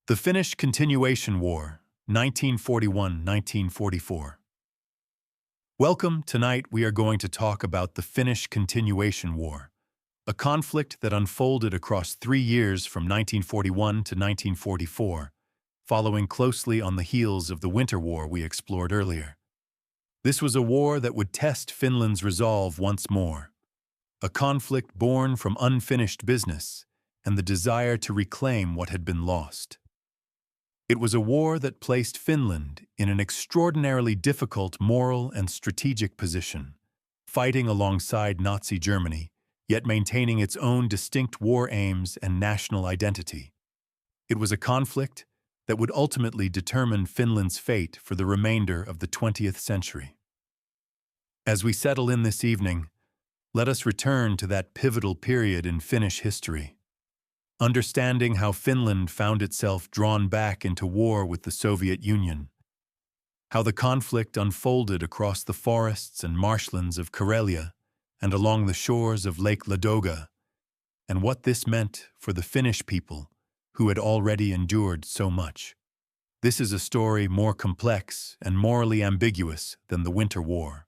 The Finnish Continuation War, 1941–1944. Welcome. Tonight we are going to talk about the Finnish Continuation War, a conflict that unfolded across 3 years from 1941 to 1944, following closely on the heels of the Winter War we explored earlier. This was a war that would test Finland's resolve once more, a conflict born from unfinished business and the desire to reclaim what had been lost. It was a war that placed Finland in an extraordinarily difficult moral and strategic position, fighting alongside Nazi Germany, yet maintaining its own distinct war aims and national identity. It was a conflict that would ultimately determine Finland's fate for the remainder of the 20th century. As we settle in this evening, let us return to that pivotal period in Finnish history, understanding how Finland found itself drawn back into war with the Soviet Union, how the conflict unfolded across the forests and marshlands of Karelia and along the shores of Lake Ladoga, and what this meant for the Finnish people who had already endured so much. This is a story more complex and morally ambiguous than the Winter War,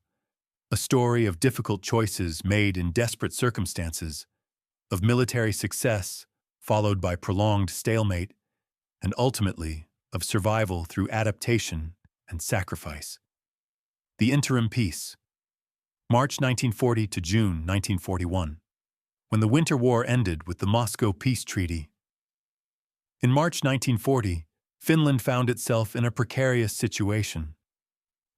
a story of difficult choices made in desperate circumstances, of military success followed by prolonged stalemate, and ultimately of survival through adaptation and sacrifice. The interim peace. March 1940 to June 1941, when the Winter War ended with the Moscow Peace Treaty. In March 1940, Finland found itself in a precarious situation.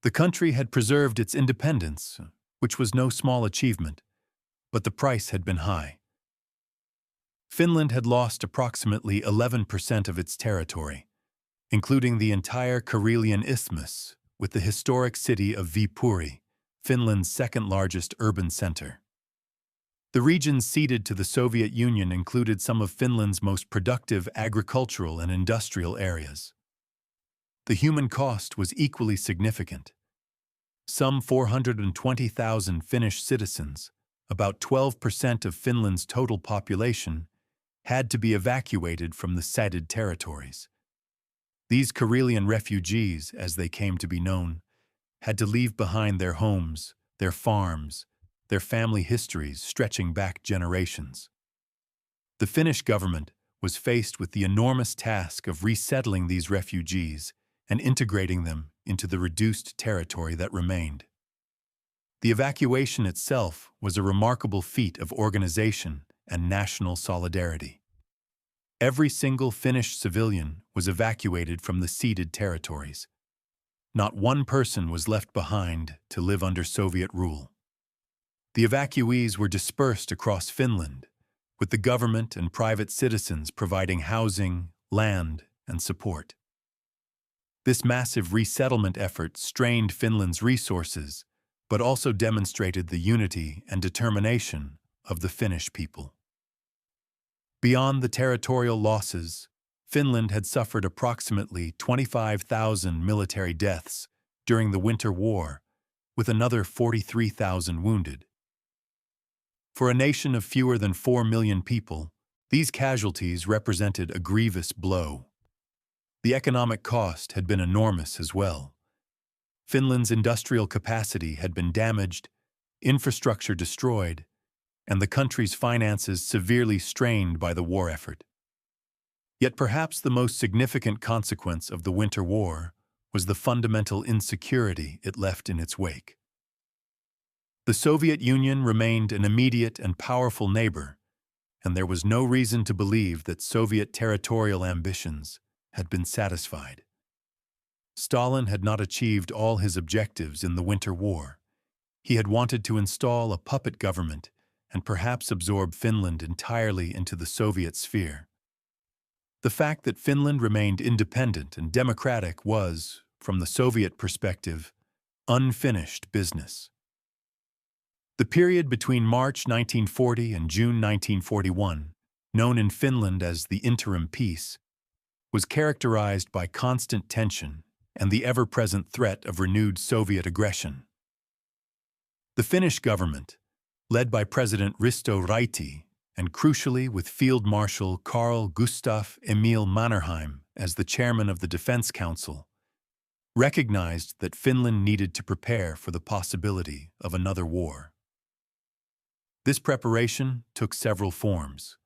The country had preserved its independence, which was no small achievement, but the price had been high. Finland had lost approximately 11% of its territory, including the entire Karelian Isthmus, with the historic city of Viipuri, Finland's second-largest urban center. The regions ceded to the Soviet Union included some of Finland's most productive agricultural and industrial areas. The human cost was equally significant. Some 420,000 Finnish citizens, about 12% of Finland's total population, had to be evacuated from the ceded territories. These Karelian refugees, as they came to be known, had to leave behind their homes, their farms, their family histories stretching back generations. The Finnish government was faced with the enormous task of resettling these refugees and integrating them into the reduced territory that remained. The evacuation itself was a remarkable feat of organization and national solidarity. Every single Finnish civilian was evacuated from the ceded territories. Not one person was left behind to live under Soviet rule. The evacuees were dispersed across Finland, with the government and private citizens providing housing, land, and support. This massive resettlement effort strained Finland's resources, but also demonstrated the unity and determination of the Finnish people. Beyond the territorial losses, Finland had suffered approximately 25,000 military deaths during the Winter War, with another 43,000 wounded. For a nation of fewer than 4 million people, these casualties represented a grievous blow. The economic cost had been enormous as well. Finland's industrial capacity had been damaged, infrastructure destroyed, and the country's finances severely strained by the war effort. Yet perhaps the most significant consequence of the Winter War was the fundamental insecurity it left in its wake. The Soviet Union remained an immediate and powerful neighbor, and there was no reason to believe that Soviet territorial ambitions had been satisfied. Stalin had not achieved all his objectives in the Winter War. He had wanted to install a puppet government and perhaps absorb Finland entirely into the Soviet sphere. The fact that Finland remained independent and democratic was, from the Soviet perspective, unfinished business. The period between March 1940 and June 1941, known in Finland as the interim peace, was characterized by constant tension and the ever-present threat of renewed Soviet aggression. The Finnish government, led by President Risto Raiti and crucially with Field Marshal Carl Gustaf Emil Mannerheim as the chairman of the Defense Council, recognized that Finland needed to prepare for the possibility of another war. This preparation took several forms.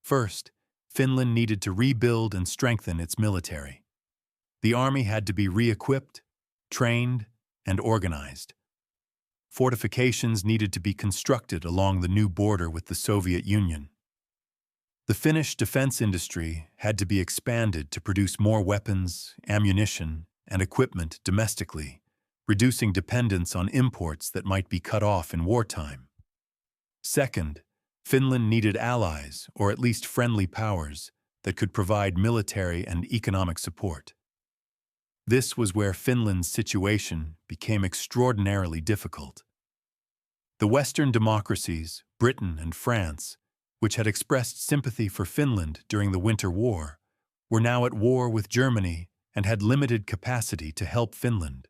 First, Finland needed to rebuild and strengthen its military. The army had to be re-equipped, trained, and organized. Fortifications needed to be constructed along the new border with the Soviet Union. The Finnish defense industry had to be expanded to produce more weapons, ammunition, and equipment domestically, reducing dependence on imports that might be cut off in wartime. Second, Finland needed allies, or at least friendly powers, that could provide military and economic support. This was where Finland's situation became extraordinarily difficult. The Western democracies, Britain and France, which had expressed sympathy for Finland during the Winter War, were now at war with Germany and had limited capacity to help Finland.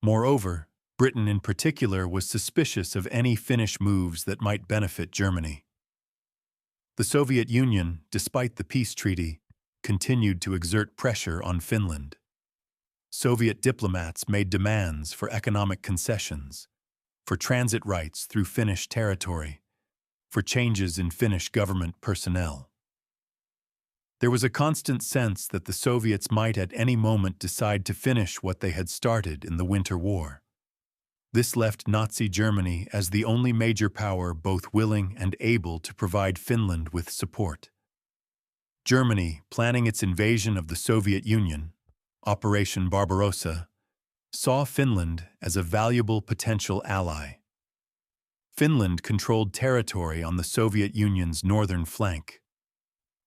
Moreover, Britain in particular was suspicious of any Finnish moves that might benefit Germany. The Soviet Union, despite the peace treaty, continued to exert pressure on Finland. Soviet diplomats made demands for economic concessions, for transit rights through Finnish territory, for changes in Finnish government personnel. There was a constant sense that the Soviets might at any moment decide to finish what they had started in the Winter War. This left Nazi Germany as the only major power both willing and able to provide Finland with support. Germany, planning its invasion of the Soviet Union, Operation Barbarossa, saw Finland as a valuable potential ally. Finland controlled territory on the Soviet Union's northern flank.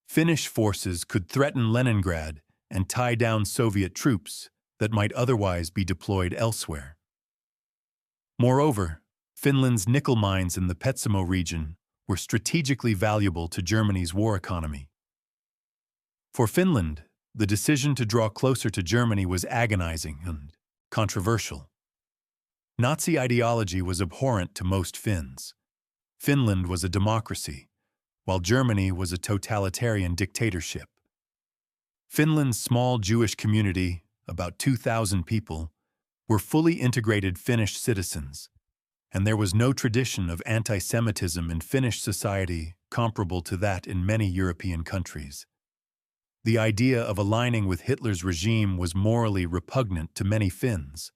Finnish forces could threaten Leningrad and tie down Soviet troops that might otherwise be deployed elsewhere. Moreover, Finland's nickel mines in the Petsamo region were strategically valuable to Germany's war economy. For Finland, the decision to draw closer to Germany was agonizing and controversial. Nazi ideology was abhorrent to most Finns. Finland was a democracy, while Germany was a totalitarian dictatorship. Finland's small Jewish community, about 2,000 people, were fully integrated Finnish citizens, and there was no tradition of anti-Semitism in Finnish society comparable to that in many European countries. The idea of aligning with Hitler's regime was morally repugnant to many Finns,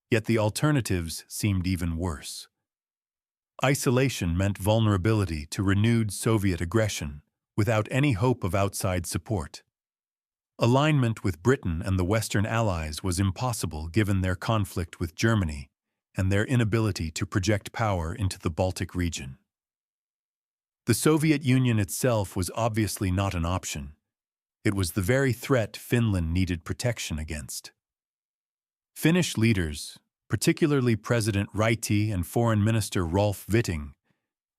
yet the alternatives seemed even worse. Isolation meant vulnerability to renewed Soviet aggression without any hope of outside support. Alignment with Britain and the Western Allies was impossible given their conflict with Germany and their inability to project power into the Baltic region. The Soviet Union itself was obviously not an option. It was the very threat Finland needed protection against. Finnish leaders, particularly President Ryti and Foreign Minister Rolf Witting,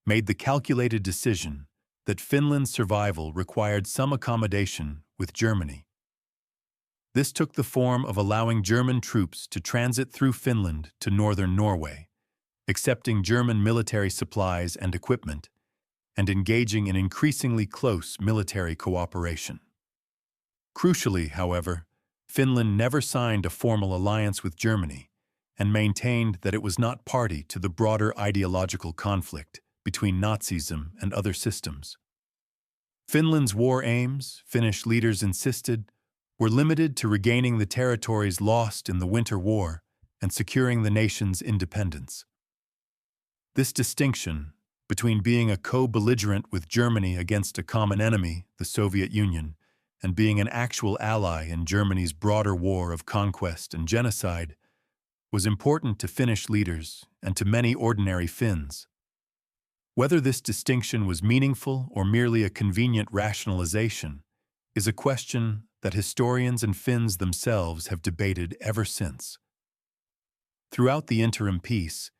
made the calculated decision that Finland's survival required some accommodation with Germany. This took the form of allowing German troops to transit through Finland to northern Norway, accepting German military supplies and equipment, and engaging in increasingly close military cooperation. Crucially, however, Finland never signed a formal alliance with Germany and maintained that it was not party to the broader ideological conflict between Nazism and other systems. Finland's war aims, Finnish leaders insisted, were limited to regaining the territories lost in the Winter War and securing the nation's independence. This distinction between being a co-belligerent with Germany against a common enemy, the Soviet Union, and being an actual ally in Germany's broader war of conquest and genocide, was important to Finnish leaders and to many ordinary Finns. Whether this distinction was meaningful or merely a convenient rationalization is a question that historians and Finns themselves have debated ever since. Throughout the interim peace,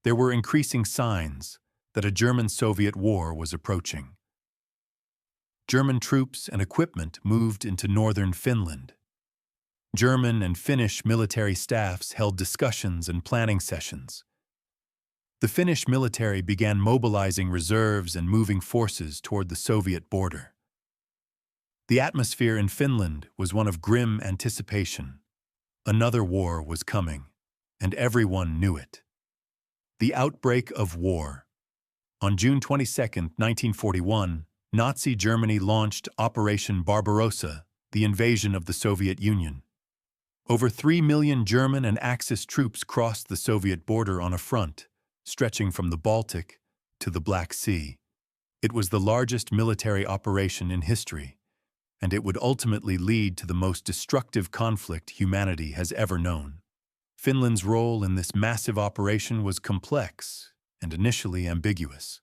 there were increasing signs that a German-Soviet war was approaching. German troops and equipment moved into northern Finland. German and Finnish military staffs held discussions and planning sessions. The Finnish military began mobilizing reserves and moving forces toward the Soviet border. The atmosphere in Finland was one of grim anticipation. Another war was coming, and everyone knew it. The outbreak of war. On June 22, 1941, Nazi Germany launched Operation Barbarossa, the invasion of the Soviet Union. Over 3 million German and Axis troops crossed the Soviet border on a front, stretching from the Baltic to the Black Sea. It was the largest military operation in history, and it would ultimately lead to the most destructive conflict humanity has ever known. Finland's role in this massive operation was complex and initially ambiguous.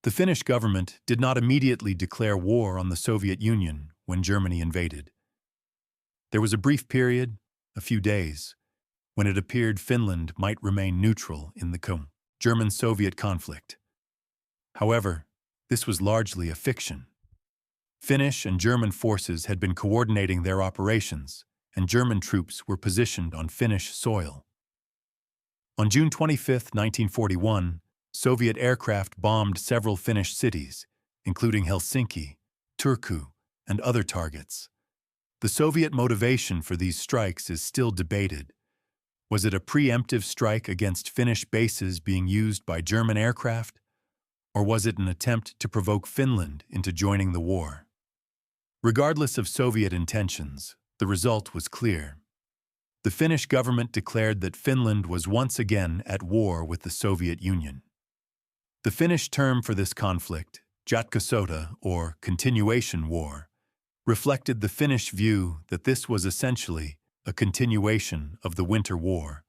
The Finnish government did not immediately declare war on the Soviet Union when Germany invaded. There was a brief period, a few days, when it appeared Finland might remain neutral in the German-Soviet conflict. However, this was largely a fiction. Finnish and German forces had been coordinating their operations, and German troops were positioned on Finnish soil. On June 25, 1941, Soviet aircraft bombed several Finnish cities, including Helsinki, Turku, and other targets. The Soviet motivation for these strikes is still debated. Was it a preemptive strike against Finnish bases being used by German aircraft, or was it an attempt to provoke Finland into joining the war? Regardless of Soviet intentions, the result was clear. The Finnish government declared that Finland was once again at war with the Soviet Union. The Finnish term for this conflict, jatkosota, or continuation war, reflected the Finnish view that this was essentially a continuation of the Winter War,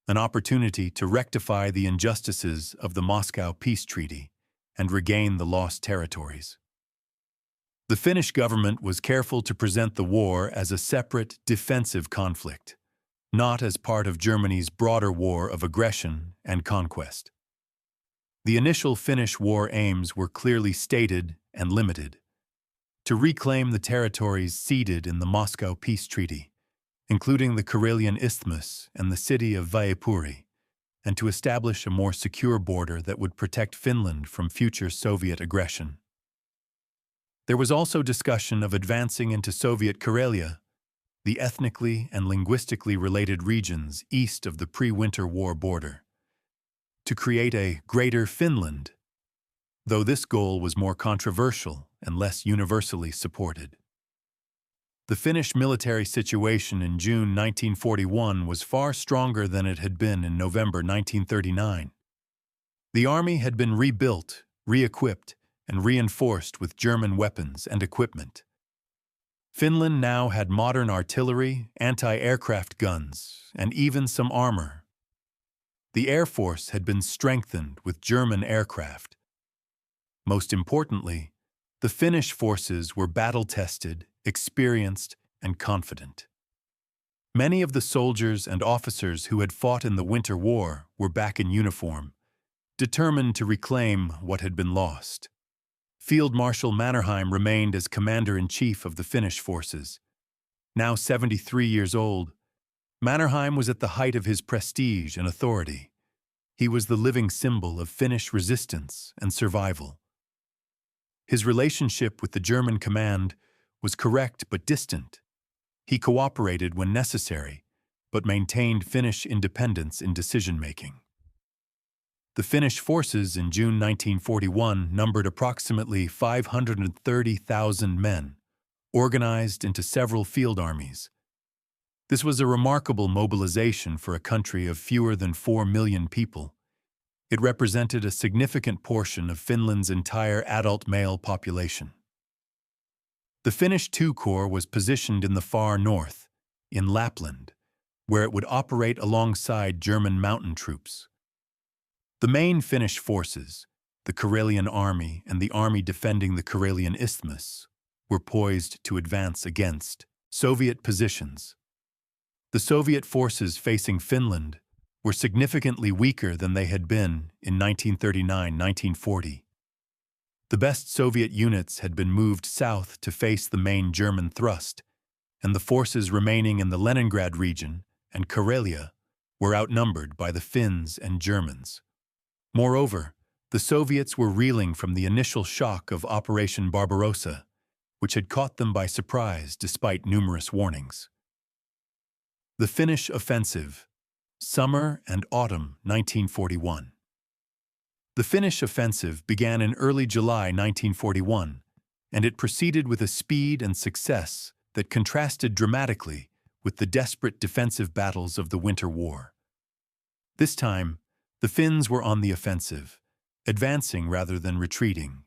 an opportunity to rectify the injustices of the Moscow Peace Treaty and regain the lost territories. The Finnish government was careful to present the war as a separate, defensive conflict, not as part of Germany's broader war of aggression and conquest. The initial Finnish war aims were clearly stated and limited: to reclaim the territories ceded in the Moscow Peace Treaty, including the Karelian Isthmus and the city of Viipuri, and to establish a more secure border that would protect Finland from future Soviet aggression. There was also discussion of advancing into Soviet Karelia, the ethnically and linguistically related regions east of the pre-Winter War border, to create a Greater Finland, though this goal was more controversial and less universally supported. The Finnish military situation in June 1941 was far stronger than it had been in November 1939. The army had been rebuilt, re-equipped, and reinforced with German weapons and equipment. Finland now had modern artillery, anti-aircraft guns, and even some armor. The Air Force had been strengthened with German aircraft. Most importantly, the Finnish forces were battle-tested, experienced, and confident. Many of the soldiers and officers who had fought in the Winter War were back in uniform, determined to reclaim what had been lost. Field Marshal Mannerheim remained as commander-in-chief of the Finnish forces. Now 73 years old, Mannerheim was at the height of his prestige and authority. He was the living symbol of Finnish resistance and survival. His relationship with the German command was correct but distant. He cooperated when necessary, but maintained Finnish independence in decision-making. The Finnish forces in June 1941 numbered approximately 530,000 men, organized into several field armies. This was a remarkable mobilization for a country of fewer than 4 million people. It represented a significant portion of Finland's entire adult male population. The Finnish II Corps was positioned in the far north, in Lapland, where it would operate alongside German mountain troops. The main Finnish forces, the Karelian Army and the army defending the Karelian Isthmus, were poised to advance against Soviet positions. The Soviet forces facing Finland were significantly weaker than they had been in 1939-1940. The best Soviet units had been moved south to face the main German thrust, and the forces remaining in the Leningrad region and Karelia were outnumbered by the Finns and Germans. Moreover, the Soviets were reeling from the initial shock of Operation Barbarossa, which had caught them by surprise despite numerous warnings. The Finnish Offensive, Summer and Autumn 1941. The Finnish offensive began in early July 1941, and it proceeded with a speed and success that contrasted dramatically with the desperate defensive battles of the Winter War. This time, the Finns were on the offensive, advancing rather than retreating,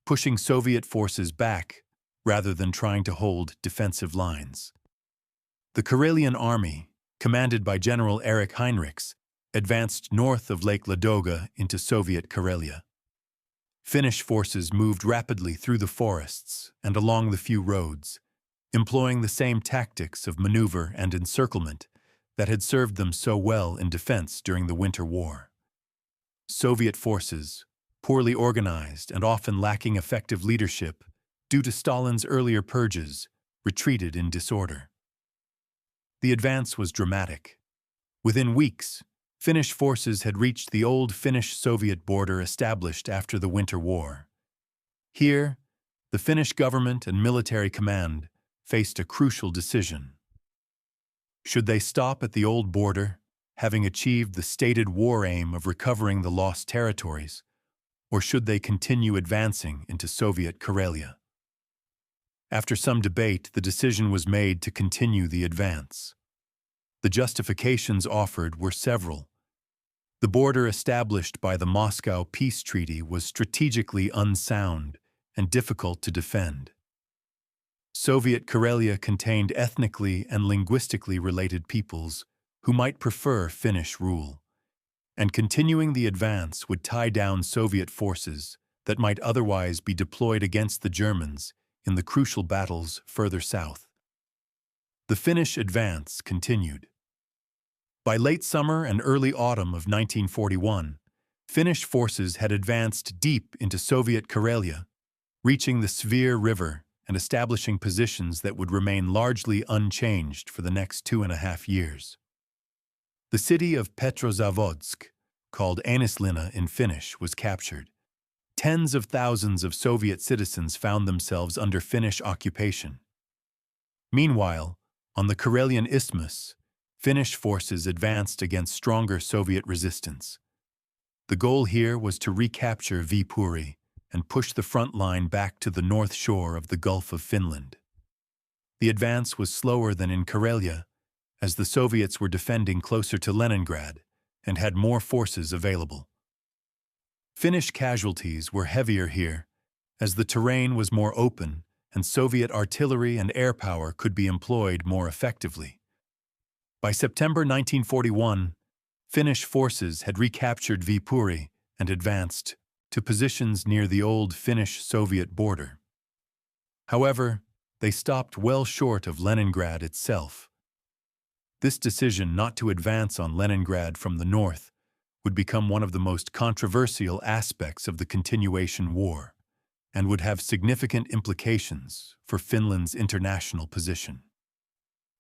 pushing Soviet forces back rather than trying to hold defensive lines. The Karelian Army, commanded by General Erich Heinrichs, advanced north of Lake Ladoga into Soviet Karelia. Finnish forces moved rapidly through the forests and along the few roads, employing the same tactics of maneuver and encirclement that had served them so well in defense during the Winter War. Soviet forces, poorly organized and often lacking effective leadership due to Stalin's earlier purges, retreated in disorder. The advance was dramatic. Within weeks, Finnish forces had reached the old Finnish-Soviet border established after the Winter War. Here, the Finnish government and military command faced a crucial decision. Should they stop at the old border, having achieved the stated war aim of recovering the lost territories, or should they continue advancing into Soviet Karelia? After some debate, the decision was made to continue the advance. The justifications offered were several. The border established by the Moscow Peace Treaty was strategically unsound and difficult to defend. Soviet Karelia contained ethnically and linguistically related peoples who might prefer Finnish rule, and continuing the advance would tie down Soviet forces that might otherwise be deployed against the Germans in the crucial battles further south. The Finnish advance continued. By late summer and early autumn of 1941, Finnish forces had advanced deep into Soviet Karelia, reaching the Svir River and establishing positions that would remain largely unchanged for the next 2.5 years. The city of Petrozavodsk, called Ääneslina in Finnish, was captured. Tens of thousands of Soviet citizens found themselves under Finnish occupation. Meanwhile, on the Karelian Isthmus, Finnish forces advanced against stronger Soviet resistance. The goal here was to recapture Viipuri and push the front line back to the north shore of the Gulf of Finland. The advance was slower than in Karelia, as the Soviets were defending closer to Leningrad and had more forces available. Finnish casualties were heavier here, as the terrain was more open and Soviet artillery and air power could be employed more effectively. By September 1941, Finnish forces had recaptured Viipuri and advanced to positions near the old Finnish-Soviet border. However, they stopped well short of Leningrad itself. This decision not to advance on Leningrad from the north would become one of the most controversial aspects of the Continuation War and would have significant implications for Finland's international position.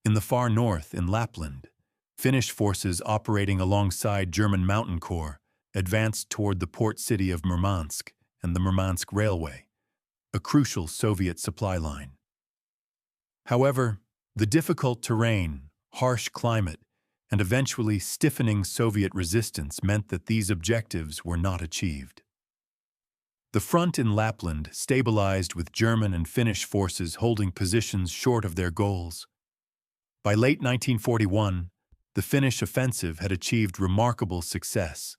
In the far north, in Lapland, Finnish forces operating alongside German Mountain Corps advanced toward the port city of Murmansk and the Murmansk Railway, a crucial Soviet supply line. However, the difficult terrain, harsh climate, and eventually stiffening Soviet resistance meant that these objectives were not achieved. The front in Lapland stabilized with German and Finnish forces holding positions short of their goals. By late 1941, the Finnish offensive had achieved remarkable success.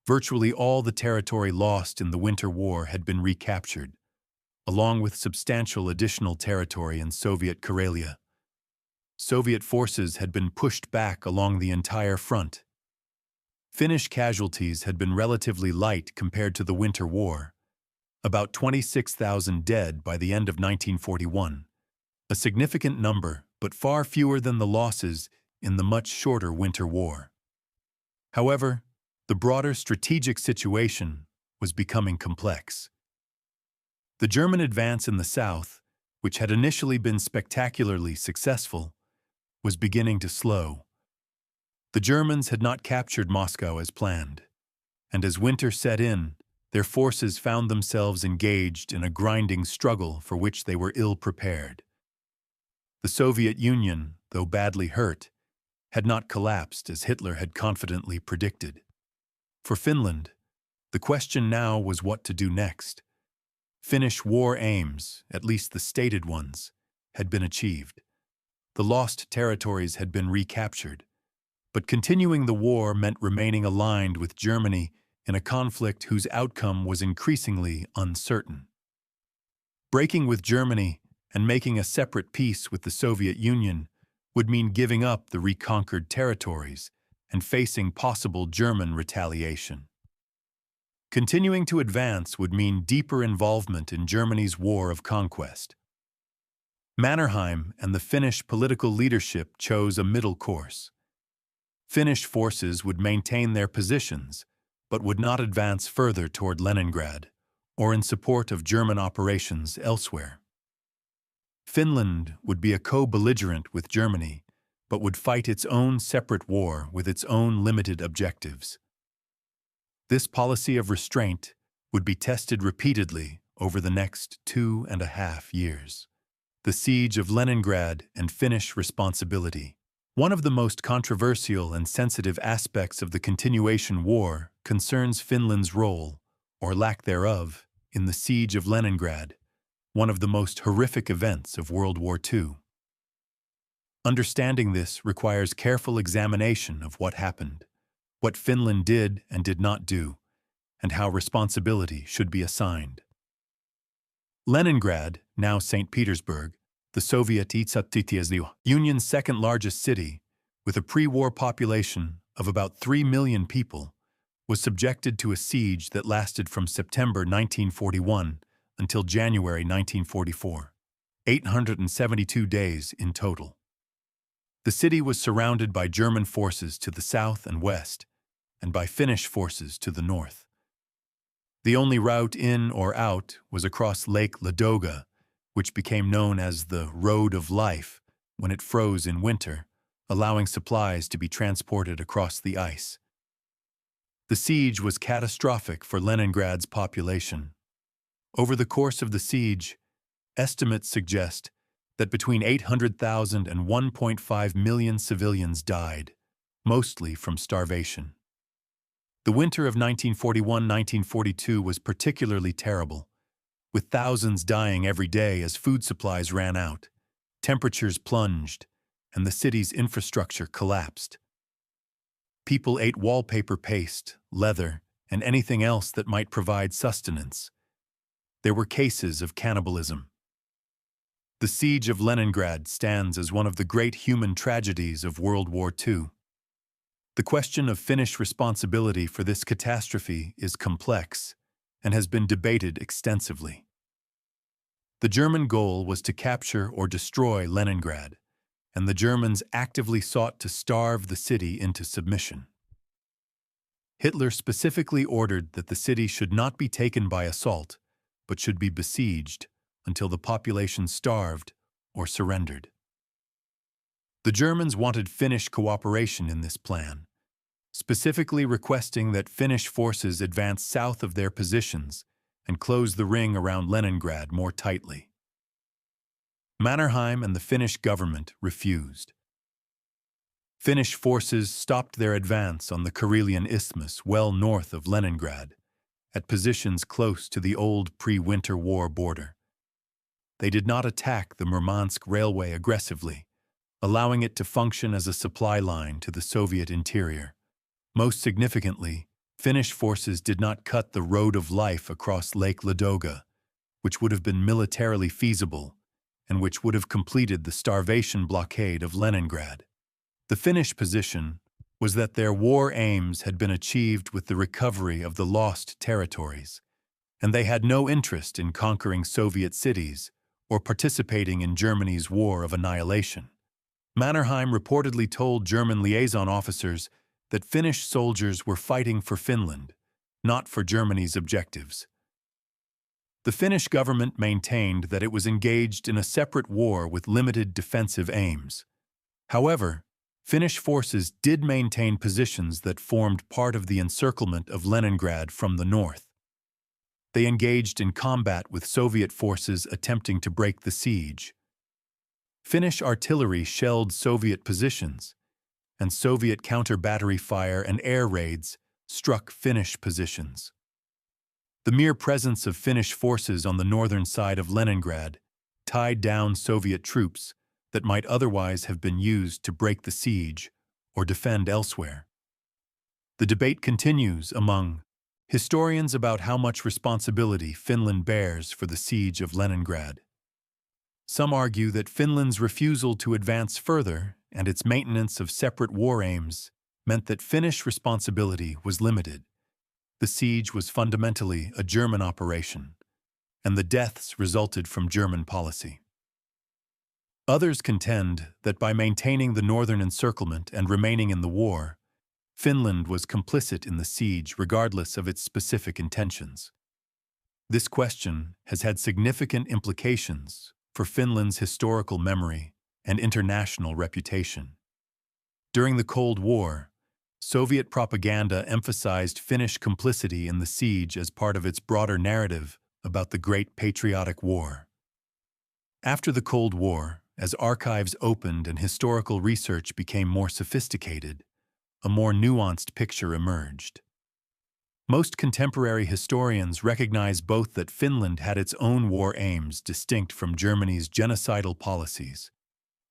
Virtually all the territory lost in the Winter War had been recaptured, along with substantial additional territory in Soviet Karelia. Soviet forces had been pushed back along the entire front. Finnish casualties had been relatively light compared to the Winter War, about 26,000 dead by the end of 1941, a significant number but far fewer than the losses in the much shorter Winter War. However, the broader strategic situation was becoming complex. The German advance in the south, which had initially been spectacularly successful, was beginning to slow. The Germans had not captured Moscow as planned, and as winter set in, their forces found themselves engaged in a grinding struggle for which they were ill prepared. The Soviet Union, though badly hurt, had not collapsed as Hitler had confidently predicted. For Finland, the question now was what to do next. Finnish war aims, at least the stated ones, had been achieved. The lost territories had been recaptured, but continuing the war meant remaining aligned with Germany in a conflict whose outcome was increasingly uncertain. Breaking with Germany and making a separate peace with the Soviet Union would mean giving up the reconquered territories and facing possible German retaliation. Continuing to advance would mean deeper involvement in Germany's war of conquest. Mannerheim and the Finnish political leadership chose a middle course. Finnish forces would maintain their positions, but would not advance further toward Leningrad or in support of German operations elsewhere. Finland would be a co-belligerent with Germany, but would fight its own separate war with its own limited objectives. This policy of restraint would be tested repeatedly over the next 2.5 years. The siege of Leningrad and Finnish responsibility. One of the most controversial and sensitive aspects of the Continuation War concerns Finland's role, or lack thereof, in the siege of Leningrad, one of the most horrific events of World War II. Understanding this requires careful examination of what happened, what Finland did and did not do, and how responsibility should be assigned. Leningrad, now St. Petersburg, the Soviet Union's second-largest city, with a pre-war population of about 3 million people, was subjected to a siege that lasted from September 1941 until January 1944, 872 days in total. The city was surrounded by German forces to the south and west, and by Finnish forces to the north. The only route in or out was across Lake Ladoga, which became known as the Road of Life when it froze in winter, allowing supplies to be transported across the ice. The siege was catastrophic for Leningrad's population. Over the course of the siege, estimates suggest that between 800,000 and 1.5 million civilians died, mostly from starvation. The winter of 1941-1942 was particularly terrible, with thousands dying every day as food supplies ran out, temperatures plunged, and the city's infrastructure collapsed. People ate wallpaper paste, leather, and anything else that might provide sustenance. There were cases of cannibalism. The siege of Leningrad stands as one of the great human tragedies of World War II. The question of Finnish responsibility for this catastrophe is complex and has been debated extensively. The German goal was to capture or destroy Leningrad, and the Germans actively sought to starve the city into submission. Hitler specifically ordered that the city should not be taken by assault, but should be besieged until the population starved or surrendered. The Germans wanted Finnish cooperation in this plan, specifically requesting that Finnish forces advance south of their positions and close the ring around Leningrad more tightly. Mannerheim and the Finnish government refused. Finnish forces stopped their advance on the Karelian Isthmus well north of Leningrad, at positions close to the old pre-Winter War border. They did not attack the Murmansk Railway aggressively, allowing it to function as a supply line to the Soviet interior. Most significantly, Finnish forces did not cut the Road of Life across Lake Ladoga, which would have been militarily feasible and which would have completed the starvation blockade of Leningrad. The Finnish position was that their war aims had been achieved with the recovery of the lost territories, and they had no interest in conquering Soviet cities or participating in Germany's war of annihilation. Mannerheim reportedly told German liaison officers that Finnish soldiers were fighting for Finland, not for Germany's objectives. The Finnish government maintained that it was engaged in a separate war with limited defensive aims. However, Finnish forces did maintain positions that formed part of the encirclement of Leningrad from the north. They engaged in combat with Soviet forces attempting to break the siege. Finnish artillery shelled Soviet positions, and Soviet counter-battery fire and air raids struck Finnish positions. The mere presence of Finnish forces on the northern side of Leningrad tied down Soviet troops that might otherwise have been used to break the siege or defend elsewhere. The debate continues among historians about how much responsibility Finland bears for the siege of Leningrad. Some argue that Finland's refusal to advance further and its maintenance of separate war aims meant that Finnish responsibility was limited. The siege was fundamentally a German operation, and the deaths resulted from German policy. Others contend that by maintaining the northern encirclement and remaining in the war, Finland was complicit in the siege regardless of its specific intentions. This question has had significant implications for Finland's historical memory and international reputation. During the Cold War, Soviet propaganda emphasized Finnish complicity in the siege as part of its broader narrative about the Great Patriotic War. After the Cold War, as archives opened and historical research became more sophisticated, a more nuanced picture emerged. Most contemporary historians recognize both that Finland had its own war aims distinct from Germany's genocidal policies,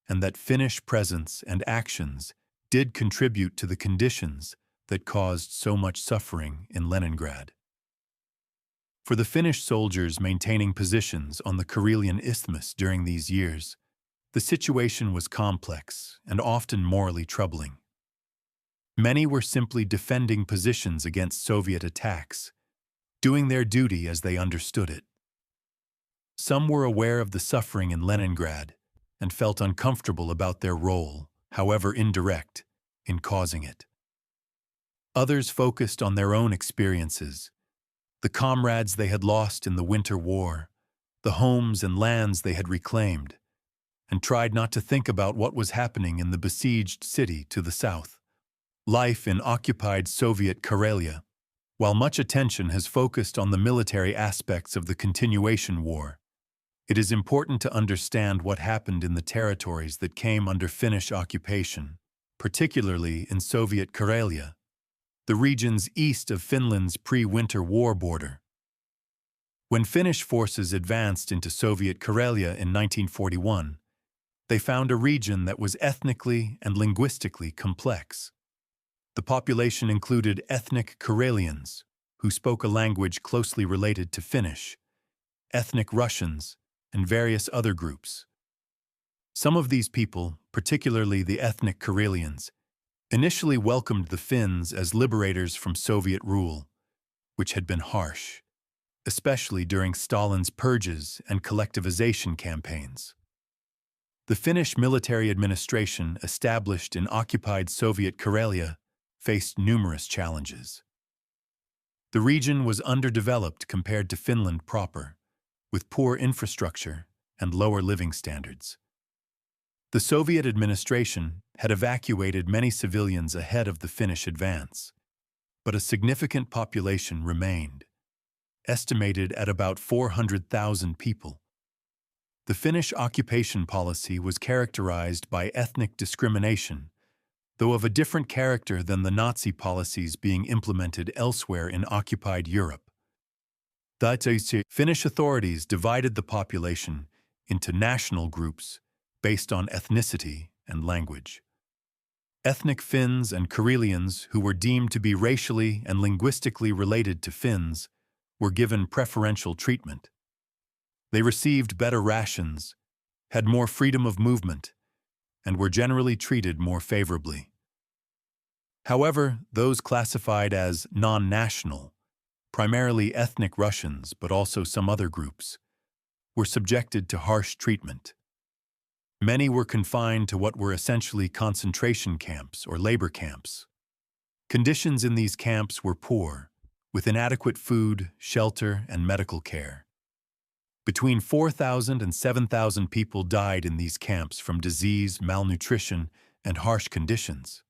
and that Finnish presence and actions did contribute to the conditions that caused so much suffering in Leningrad. For the Finnish soldiers maintaining positions on the Karelian Isthmus during these years, the situation was complex and often morally troubling. Many were simply defending positions against Soviet attacks, doing their duty as they understood it. Some were aware of the suffering in Leningrad and felt uncomfortable about their role, however indirect, in causing it. Others focused on their own experiences, the comrades they had lost in the Winter War, the homes and lands they had reclaimed, and tried not to think about what was happening in the besieged city to the south. Life in occupied Soviet Karelia. While much attention has focused on the military aspects of the Continuation War, it is important to understand what happened in the territories that came under Finnish occupation, particularly in Soviet Karelia, the regions east of Finland's pre-Winter War border. When Finnish forces advanced into Soviet Karelia in 1941, they found a region that was ethnically and linguistically complex. The population included ethnic Karelians, who spoke a language closely related to Finnish, ethnic Russians, and various other groups. Some of these people, particularly the ethnic Karelians, initially welcomed the Finns as liberators from Soviet rule, which had been harsh, especially during Stalin's purges and collectivization campaigns. The Finnish military administration established in occupied Soviet Karelia faced numerous challenges. The region was underdeveloped compared to Finland proper, with poor infrastructure and lower living standards. The Soviet administration had evacuated many civilians ahead of the Finnish advance, but a significant population remained, estimated at about 400,000 people. The Finnish occupation policy was characterized by ethnic discrimination, though of a different character than the Nazi policies being implemented elsewhere in occupied Europe. The Finnish authorities divided the population into national groups based on ethnicity and language. Ethnic Finns and Karelians who were deemed to be racially and linguistically related to Finns were given preferential treatment. They received better rations, had more freedom of movement, and were generally treated more favorably. However, those classified as non-national, primarily ethnic Russians but also some other groups, were subjected to harsh treatment. Many were confined to what were essentially concentration camps or labor camps. Conditions in these camps were poor, with inadequate food, shelter, and medical care. Between 4,000 and 7,000 people died in these camps from disease, malnutrition, and harsh conditions.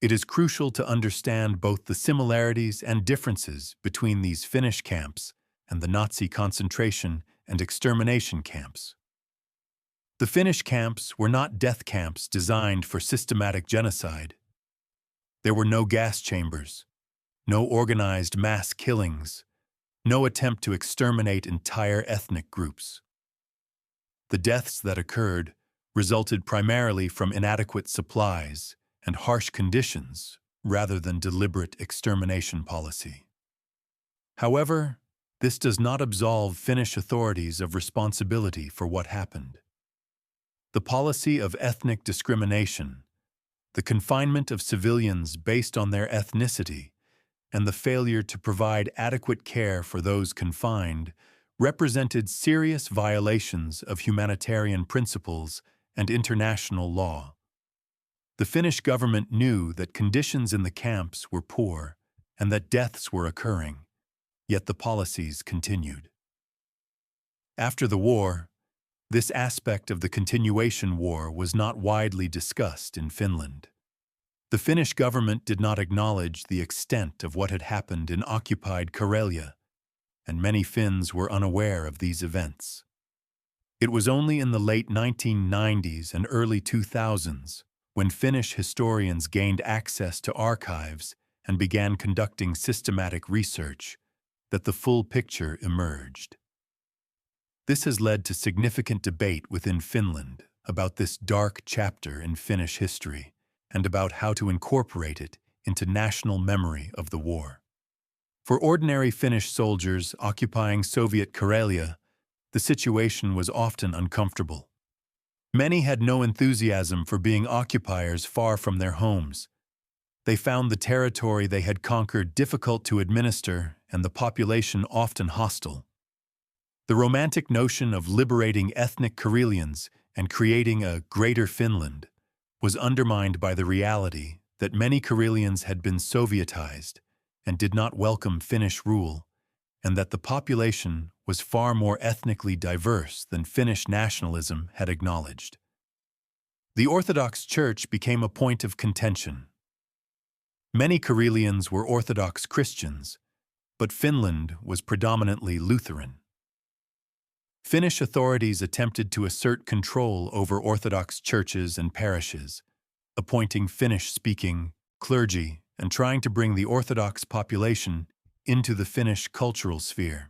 It is crucial to understand both the similarities and differences between these Finnish camps and the Nazi concentration and extermination camps. The Finnish camps were not death camps designed for systematic genocide. There were no gas chambers, no organized mass killings, no attempt to exterminate entire ethnic groups. The deaths that occurred resulted primarily from inadequate supplies and harsh conditions rather than deliberate extermination policy. However, this does not absolve Finnish authorities of responsibility for what happened. The policy of ethnic discrimination, the confinement of civilians based on their ethnicity, and the failure to provide adequate care for those confined represented serious violations of humanitarian principles and international law. The Finnish government knew that conditions in the camps were poor and that deaths were occurring, yet the policies continued. After the war, this aspect of the Continuation War was not widely discussed in Finland. The Finnish government did not acknowledge the extent of what had happened in occupied Karelia, and many Finns were unaware of these events. It was only in the late 1990s and early 2000s when Finnish historians gained access to archives and began conducting systematic research that the full picture emerged. This has led to significant debate within Finland about this dark chapter in Finnish history and about how to incorporate it into national memory of the war. For ordinary Finnish soldiers occupying Soviet Karelia, the situation was often uncomfortable. Many had no enthusiasm for being occupiers far from their homes. They found the territory they had conquered difficult to administer and the population often hostile. The romantic notion of liberating ethnic Karelians and creating a Greater Finland was undermined by the reality that many Karelians had been Sovietized and did not welcome Finnish rule, and that the population was far more ethnically diverse than Finnish nationalism had acknowledged. The Orthodox Church became a point of contention. Many Karelians were Orthodox Christians, but Finland was predominantly Lutheran. Finnish authorities attempted to assert control over Orthodox churches and parishes, appointing Finnish-speaking clergy and trying to bring the Orthodox population into the Finnish cultural sphere.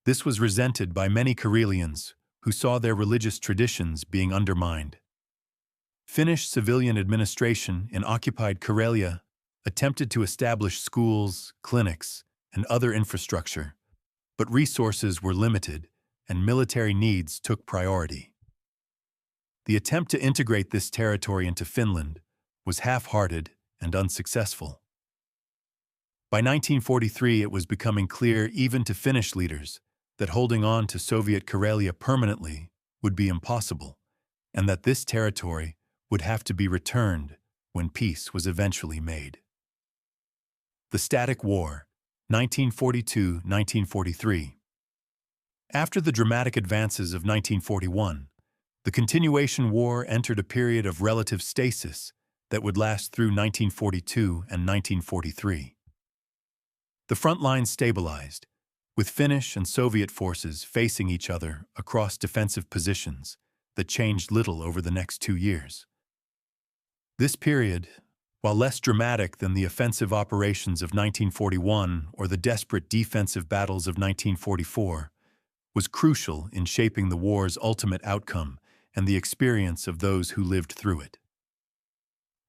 This was resented by many Karelians who saw their religious traditions being undermined. Finnish civilian administration in occupied Karelia attempted to establish schools, clinics, and other infrastructure, but resources were limited and military needs took priority. The attempt to integrate this territory into Finland was half-hearted and unsuccessful. By 1943, it was becoming clear even to Finnish leaders that holding on to Soviet Karelia permanently would be impossible, and that this territory would have to be returned when peace was eventually made. The Static War, 1942–1943. After the dramatic advances of 1941, the Continuation War entered a period of relative stasis that would last through 1942 and 1943. The front lines stabilized, with Finnish and Soviet forces facing each other across defensive positions that changed little over the next 2 years. This period, while less dramatic than the offensive operations of 1941 or the desperate defensive battles of 1944, was crucial in shaping the war's ultimate outcome and the experience of those who lived through it.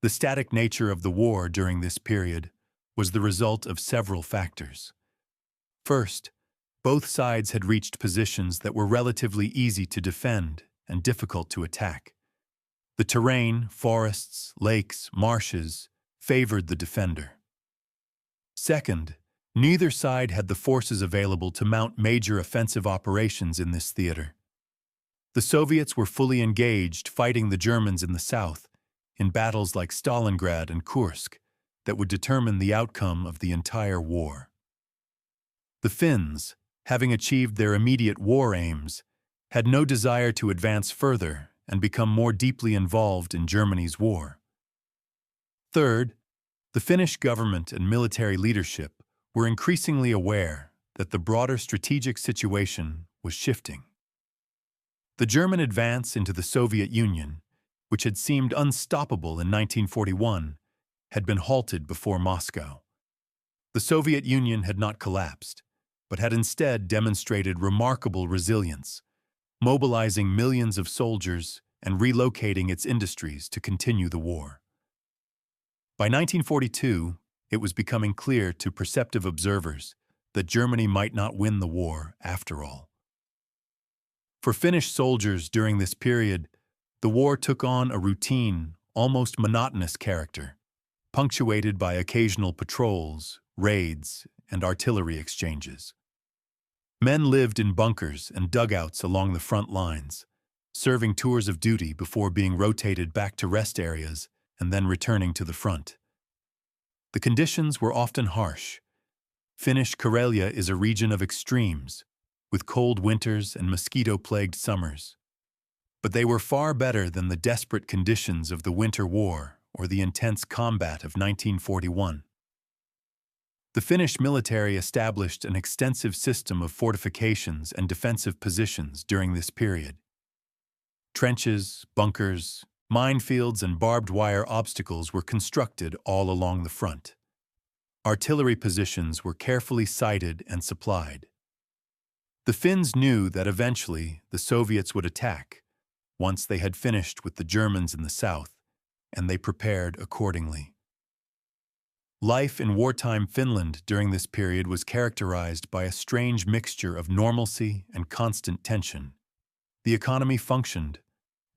The static nature of the war during this period was the result of several factors. First, both sides had reached positions that were relatively easy to defend and difficult to attack. The terrain, forests, lakes, marshes, favored the defender. Second, neither side had the forces available to mount major offensive operations in this theater. The Soviets were fully engaged fighting the Germans in the south, in battles like Stalingrad and Kursk, that would determine the outcome of the entire war. The Finns, having achieved their immediate war aims, had no desire to advance further and become more deeply involved in Germany's war. Third, the Finnish government and military leadership were increasingly aware that the broader strategic situation was shifting. The German advance into the Soviet Union, which had seemed unstoppable in 1941, had been halted before Moscow. The Soviet Union had not collapsed, but had instead demonstrated remarkable resilience, mobilizing millions of soldiers and relocating its industries to continue the war. By 1942, it was becoming clear to perceptive observers that Germany might not win the war after all. For Finnish soldiers during this period, the war took on a routine, almost monotonous character, punctuated by occasional patrols, raids, and artillery exchanges. Men lived in bunkers and dugouts along the front lines, serving tours of duty before being rotated back to rest areas and then returning to the front. The conditions were often harsh. Finnish Karelia is a region of extremes, with cold winters and mosquito-plagued summers. But they were far better than the desperate conditions of the Winter War or the intense combat of 1941. The Finnish military established an extensive system of fortifications and defensive positions during this period. Trenches, bunkers, minefields, and barbed wire obstacles were constructed all along the front. Artillery positions were carefully sighted and supplied. The Finns knew that eventually the Soviets would attack, once they had finished with the Germans in the south, and they prepared accordingly. Life in wartime Finland during this period was characterized by a strange mixture of normalcy and constant tension. The economy functioned,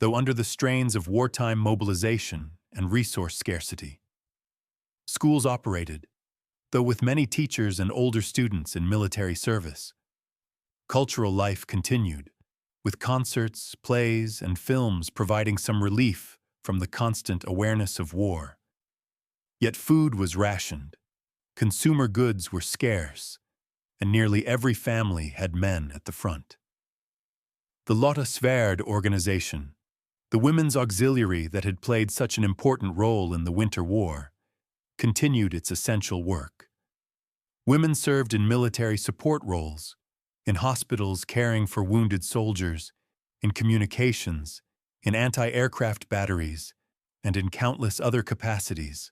though under the strains of wartime mobilization and resource scarcity. Schools operated, though with many teachers and older students in military service. Cultural life continued, with concerts, plays, and films providing some relief from the constant awareness of war. Yet food was rationed, consumer goods were scarce, and nearly every family had men at the front. The Lotta Svärd organization, the women's auxiliary that had played such an important role in the Winter War, continued its essential work. Women served in military support roles, in hospitals caring for wounded soldiers, in communications, in anti-aircraft batteries, and in countless other capacities.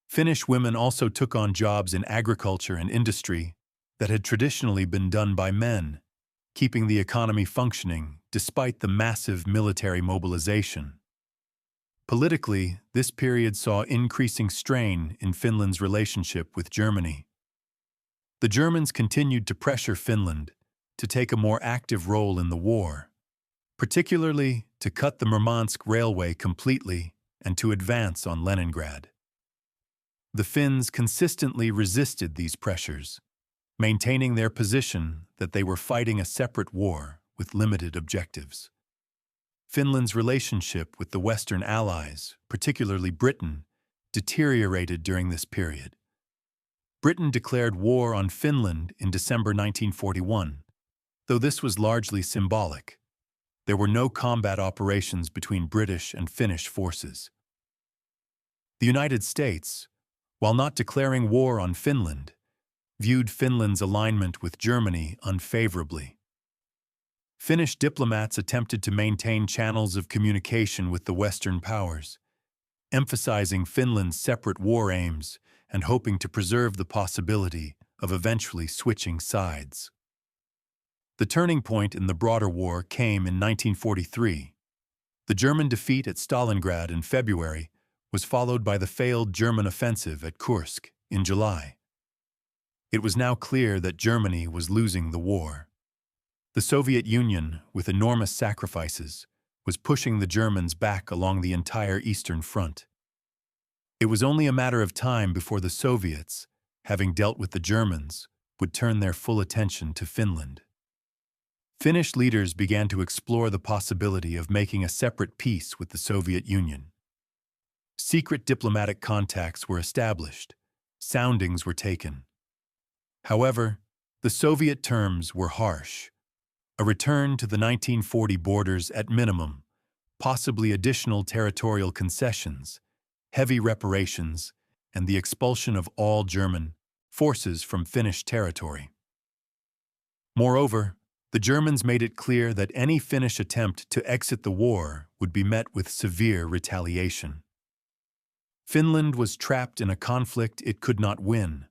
Finnish women also took on jobs in agriculture and industry that had traditionally been done by men, keeping the economy functioning despite the massive military mobilization. Politically, this period saw increasing strain in Finland's relationship with Germany. The Germans continued to pressure Finland to take a more active role in the war, particularly to cut the Murmansk railway completely and to advance on Leningrad. The Finns consistently resisted these pressures, maintaining their position that they were fighting a separate war with limited objectives. Finland's relationship with the Western Allies, particularly Britain, deteriorated during this period. Britain declared war on Finland in December 1941, though this was largely symbolic. There were no combat operations between British and Finnish forces. The United States, while not declaring war on Finland, viewed Finland's alignment with Germany unfavorably. Finnish diplomats attempted to maintain channels of communication with the Western powers, emphasizing Finland's separate war aims and hoping to preserve the possibility of eventually switching sides. The turning point in the broader war came in 1943. The German defeat at Stalingrad in February was followed by the failed German offensive at Kursk in July. It was now clear that Germany was losing the war. The Soviet Union, with enormous sacrifices, was pushing the Germans back along the entire Eastern Front. It was only a matter of time before the Soviets, having dealt with the Germans, would turn their full attention to Finland. Finnish leaders began to explore the possibility of making a separate peace with the Soviet Union. Secret diplomatic contacts were established. Soundings were taken. However, the Soviet terms were harsh. A return to the 1940 borders at minimum, possibly additional territorial concessions, heavy reparations, and the expulsion of all German forces from Finnish territory. Moreover, the Germans made it clear that any Finnish attempt to exit the war would be met with severe retaliation. Finland was trapped in a conflict it could not win,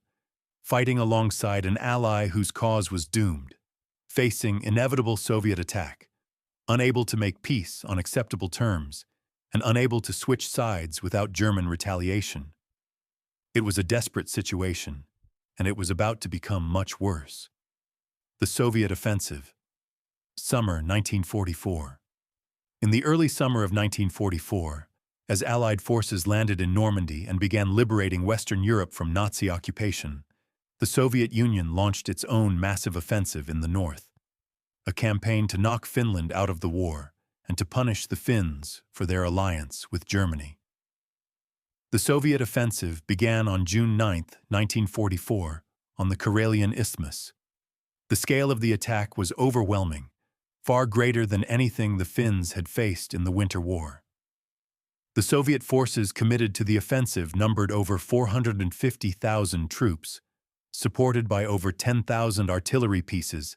fighting alongside an ally whose cause was doomed, facing inevitable Soviet attack, unable to make peace on acceptable terms, and unable to switch sides without German retaliation. It was a desperate situation, and it was about to become much worse. The Soviet Offensive. Summer 1944. In the early summer of 1944, as Allied forces landed in Normandy and began liberating Western Europe from Nazi occupation, the Soviet Union launched its own massive offensive in the north, a campaign to knock Finland out of the war and to punish the Finns for their alliance with Germany. The Soviet offensive began on June 9, 1944, on the Karelian Isthmus. The scale of the attack was overwhelming, far greater than anything the Finns had faced in the Winter War. The Soviet forces committed to the offensive numbered over 450,000 troops, supported by over 10,000 artillery pieces,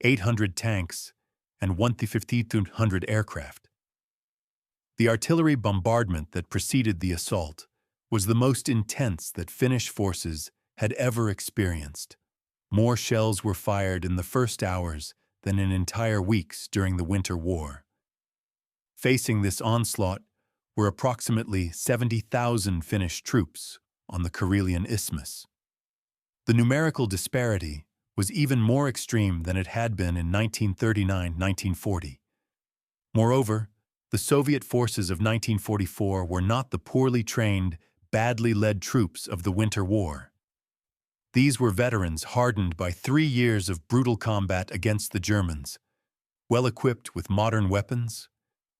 800 tanks, and 1,500 aircraft. The artillery bombardment that preceded the assault was the most intense that Finnish forces had ever experienced. More shells were fired in the first hours than in entire weeks during the Winter War. Facing this onslaught were approximately 70,000 Finnish troops on the Karelian Isthmus. The numerical disparity was even more extreme than it had been in 1939-1940. Moreover, the Soviet forces of 1944 were not the poorly trained, badly led troops of the Winter War. These were veterans hardened by 3 years of brutal combat against the Germans, well-equipped with modern weapons,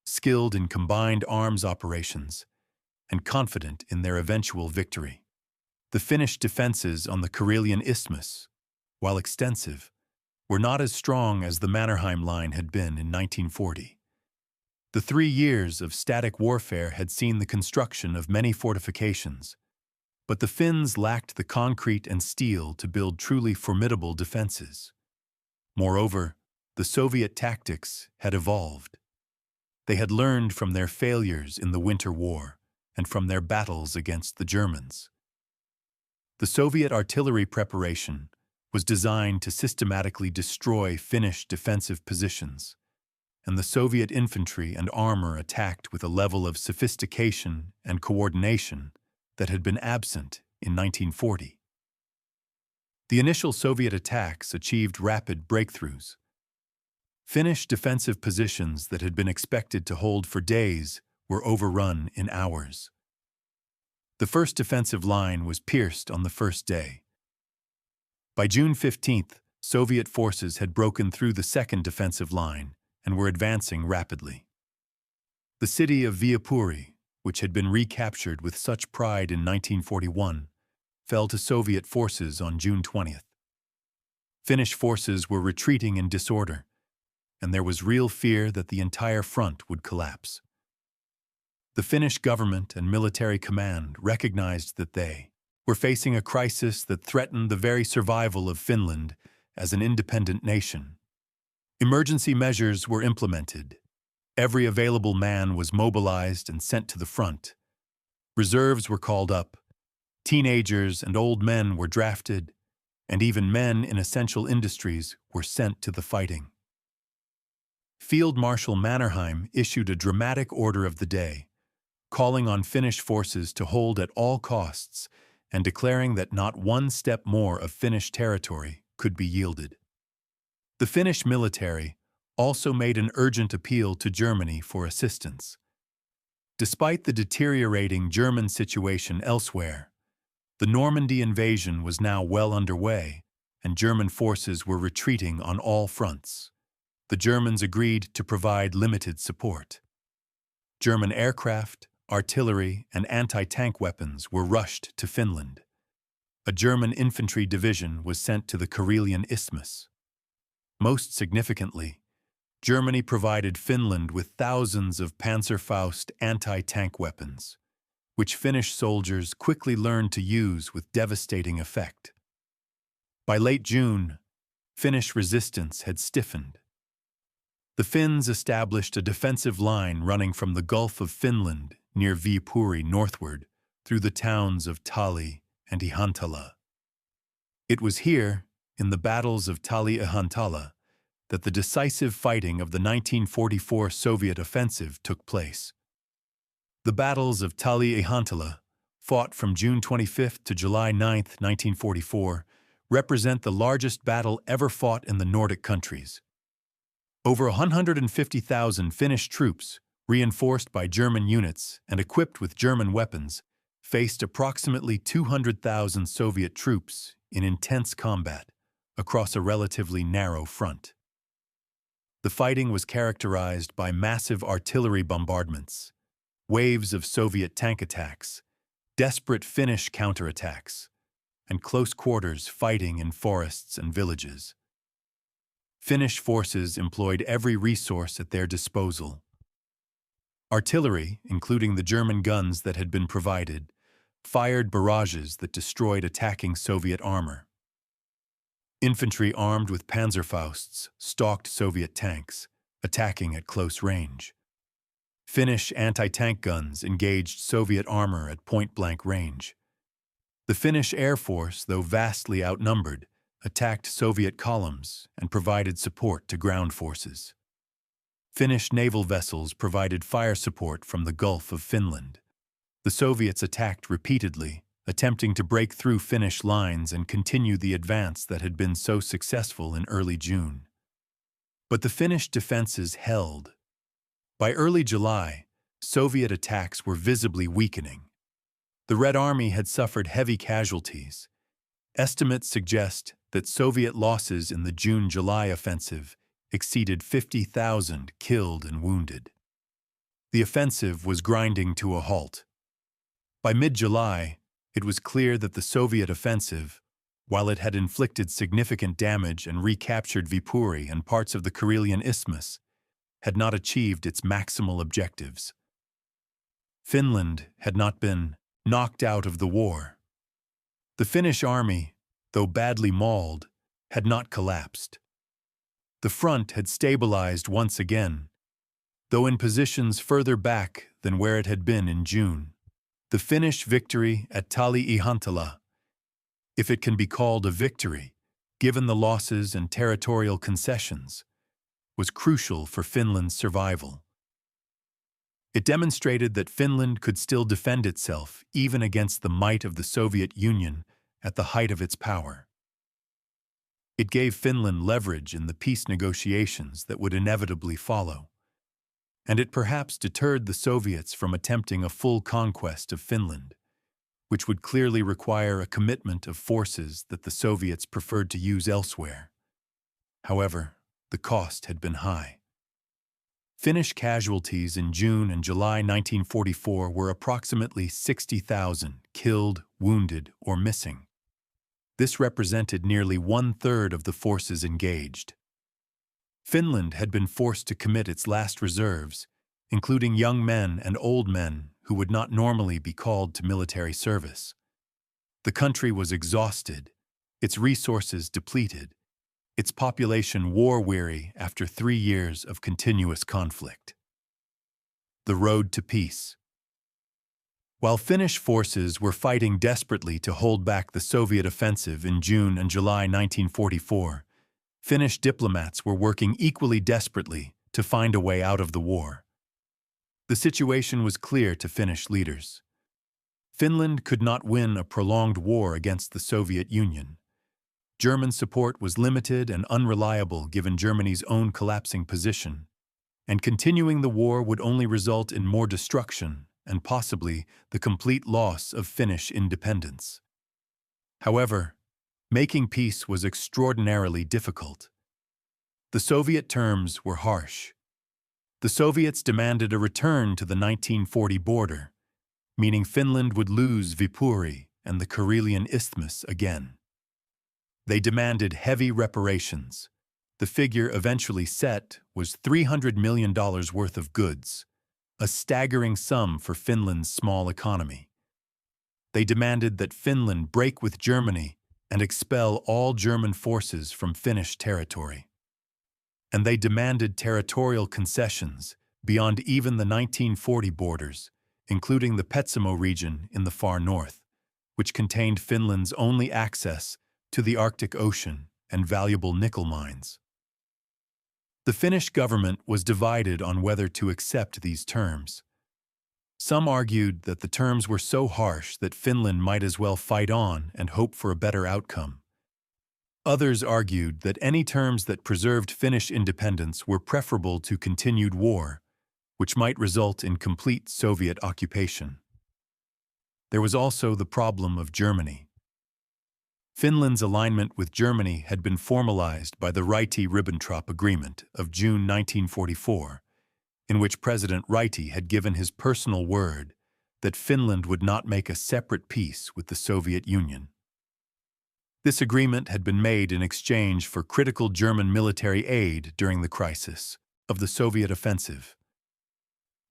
skilled in combined arms operations, and confident in their eventual victory. The Finnish defenses on the Karelian Isthmus, while extensive, were not as strong as the Mannerheim Line had been in 1940. The 3 years of static warfare had seen the construction of many fortifications, but the Finns lacked the concrete and steel to build truly formidable defenses. Moreover, the Soviet tactics had evolved. They had learned from their failures in the Winter War and from their battles against the Germans. The Soviet artillery preparation was designed to systematically destroy Finnish defensive positions, and the Soviet infantry and armor attacked with a level of sophistication and coordination that had been absent in 1940. The initial Soviet attacks achieved rapid breakthroughs. Finnish defensive positions that had been expected to hold for days were overrun in hours. The first defensive line was pierced on the first day. By June 15th, Soviet forces had broken through the second defensive line and were advancing rapidly. The city of Viipuri, which had been recaptured with such pride in 1941, fell to Soviet forces on June 20th. Finnish forces were retreating in disorder, and there was real fear that the entire front would collapse. The Finnish government and military command recognized that they were facing a crisis that threatened the very survival of Finland as an independent nation. Emergency measures were implemented. Every available man was mobilized and sent to the front. Reserves were called up. Teenagers and old men were drafted, and even men in essential industries were sent to the fighting. Field Marshal Mannerheim issued a dramatic order of the day, calling on Finnish forces to hold at all costs and declaring that not one step more of Finnish territory could be yielded. The Finnish military also made an urgent appeal to Germany for assistance. Despite the deteriorating German situation elsewhere, the Normandy invasion was now well underway, and German forces were retreating on all fronts. The Germans agreed to provide limited support. German aircraft, artillery, and anti-tank weapons were rushed to Finland. A German infantry division was sent to the Karelian Isthmus. Most significantly, Germany provided Finland with thousands of Panzerfaust anti-tank weapons, which Finnish soldiers quickly learned to use with devastating effect. By late June, Finnish resistance had stiffened. The Finns established a defensive line running from the Gulf of Finland near Viipuri northward through the towns of Tali and Ihantala. It was here, in the battles of Tali-Ihantala, that the decisive fighting of the 1944 Soviet offensive took place. The battles of Tali-Ihantala, fought from June 25 to July 9, 1944, represent the largest battle ever fought in the Nordic countries. Over 150,000 Finnish troops, reinforced by German units and equipped with German weapons, faced approximately 200,000 Soviet troops in intense combat across a relatively narrow front. The fighting was characterized by massive artillery bombardments, waves of Soviet tank attacks, desperate Finnish counterattacks, and close quarters fighting in forests and villages. Finnish forces employed every resource at their disposal. Artillery, including the German guns that had been provided, fired barrages that destroyed attacking Soviet armor. Infantry armed with Panzerfausts stalked Soviet tanks, attacking at close range. Finnish anti-tank guns engaged Soviet armor at point-blank range. The Finnish Air Force, though vastly outnumbered, attacked Soviet columns and provided support to ground forces. Finnish naval vessels provided fire support from the Gulf of Finland. The Soviets attacked repeatedly, attempting to break through Finnish lines and continue the advance that had been so successful in early June. But the Finnish defenses held. By early July, Soviet attacks were visibly weakening. The Red Army had suffered heavy casualties. Estimates suggest that Soviet losses in the June-July offensive exceeded 50,000 killed and wounded. The offensive was grinding to a halt. By mid-July, it was clear that the Soviet offensive, while it had inflicted significant damage and recaptured Viipuri and parts of the Karelian Isthmus, had not achieved its maximal objectives. Finland had not been knocked out of the war. The Finnish army, though badly mauled, had not collapsed. The front had stabilized once again, though in positions further back than where it had been in June. The Finnish victory at Tali-Ihantala, if it can be called a victory, given the losses and territorial concessions, was crucial for Finland's survival. It demonstrated that Finland could still defend itself even against the might of the Soviet Union at the height of its power. It gave Finland leverage in the peace negotiations that would inevitably follow, and it perhaps deterred the Soviets from attempting a full conquest of Finland, which would clearly require a commitment of forces that the Soviets preferred to use elsewhere. However, the cost had been high. Finnish casualties in June and July 1944 were approximately 60,000 killed, wounded, or missing. This represented nearly one-third of the forces engaged. Finland had been forced to commit its last reserves, including young men and old men who would not normally be called to military service. The country was exhausted, its resources depleted, its population war-weary after 3 years of continuous conflict. The road to peace. While Finnish forces were fighting desperately to hold back the Soviet offensive in June and July 1944, Finnish diplomats were working equally desperately to find a way out of the war. The situation was clear to Finnish leaders. Finland could not win a prolonged war against the Soviet Union. German support was limited and unreliable given Germany's own collapsing position, and continuing the war would only result in more destruction and possibly the complete loss of Finnish independence. However, making peace was extraordinarily difficult. The Soviet terms were harsh. The Soviets demanded a return to the 1940 border, meaning Finland would lose Viipuri and the Karelian Isthmus again. They demanded heavy reparations. The figure eventually set was $300 million worth of goods, a staggering sum for Finland's small economy. They demanded that Finland break with Germany and expel all German forces from Finnish territory. And they demanded territorial concessions beyond even the 1940 borders, including the Petsamo region in the far north, which contained Finland's only access to the Arctic Ocean and valuable nickel mines. The Finnish government was divided on whether to accept these terms. Some argued that the terms were so harsh that Finland might as well fight on and hope for a better outcome. Others argued that any terms that preserved Finnish independence were preferable to continued war, which might result in complete Soviet occupation. There was also the problem of Germany. Finland's alignment with Germany had been formalized by the Ryti-Ribbentrop Agreement of June 1944, in which President Ryti had given his personal word that Finland would not make a separate peace with the Soviet Union. This agreement had been made in exchange for critical German military aid during the crisis of the Soviet offensive.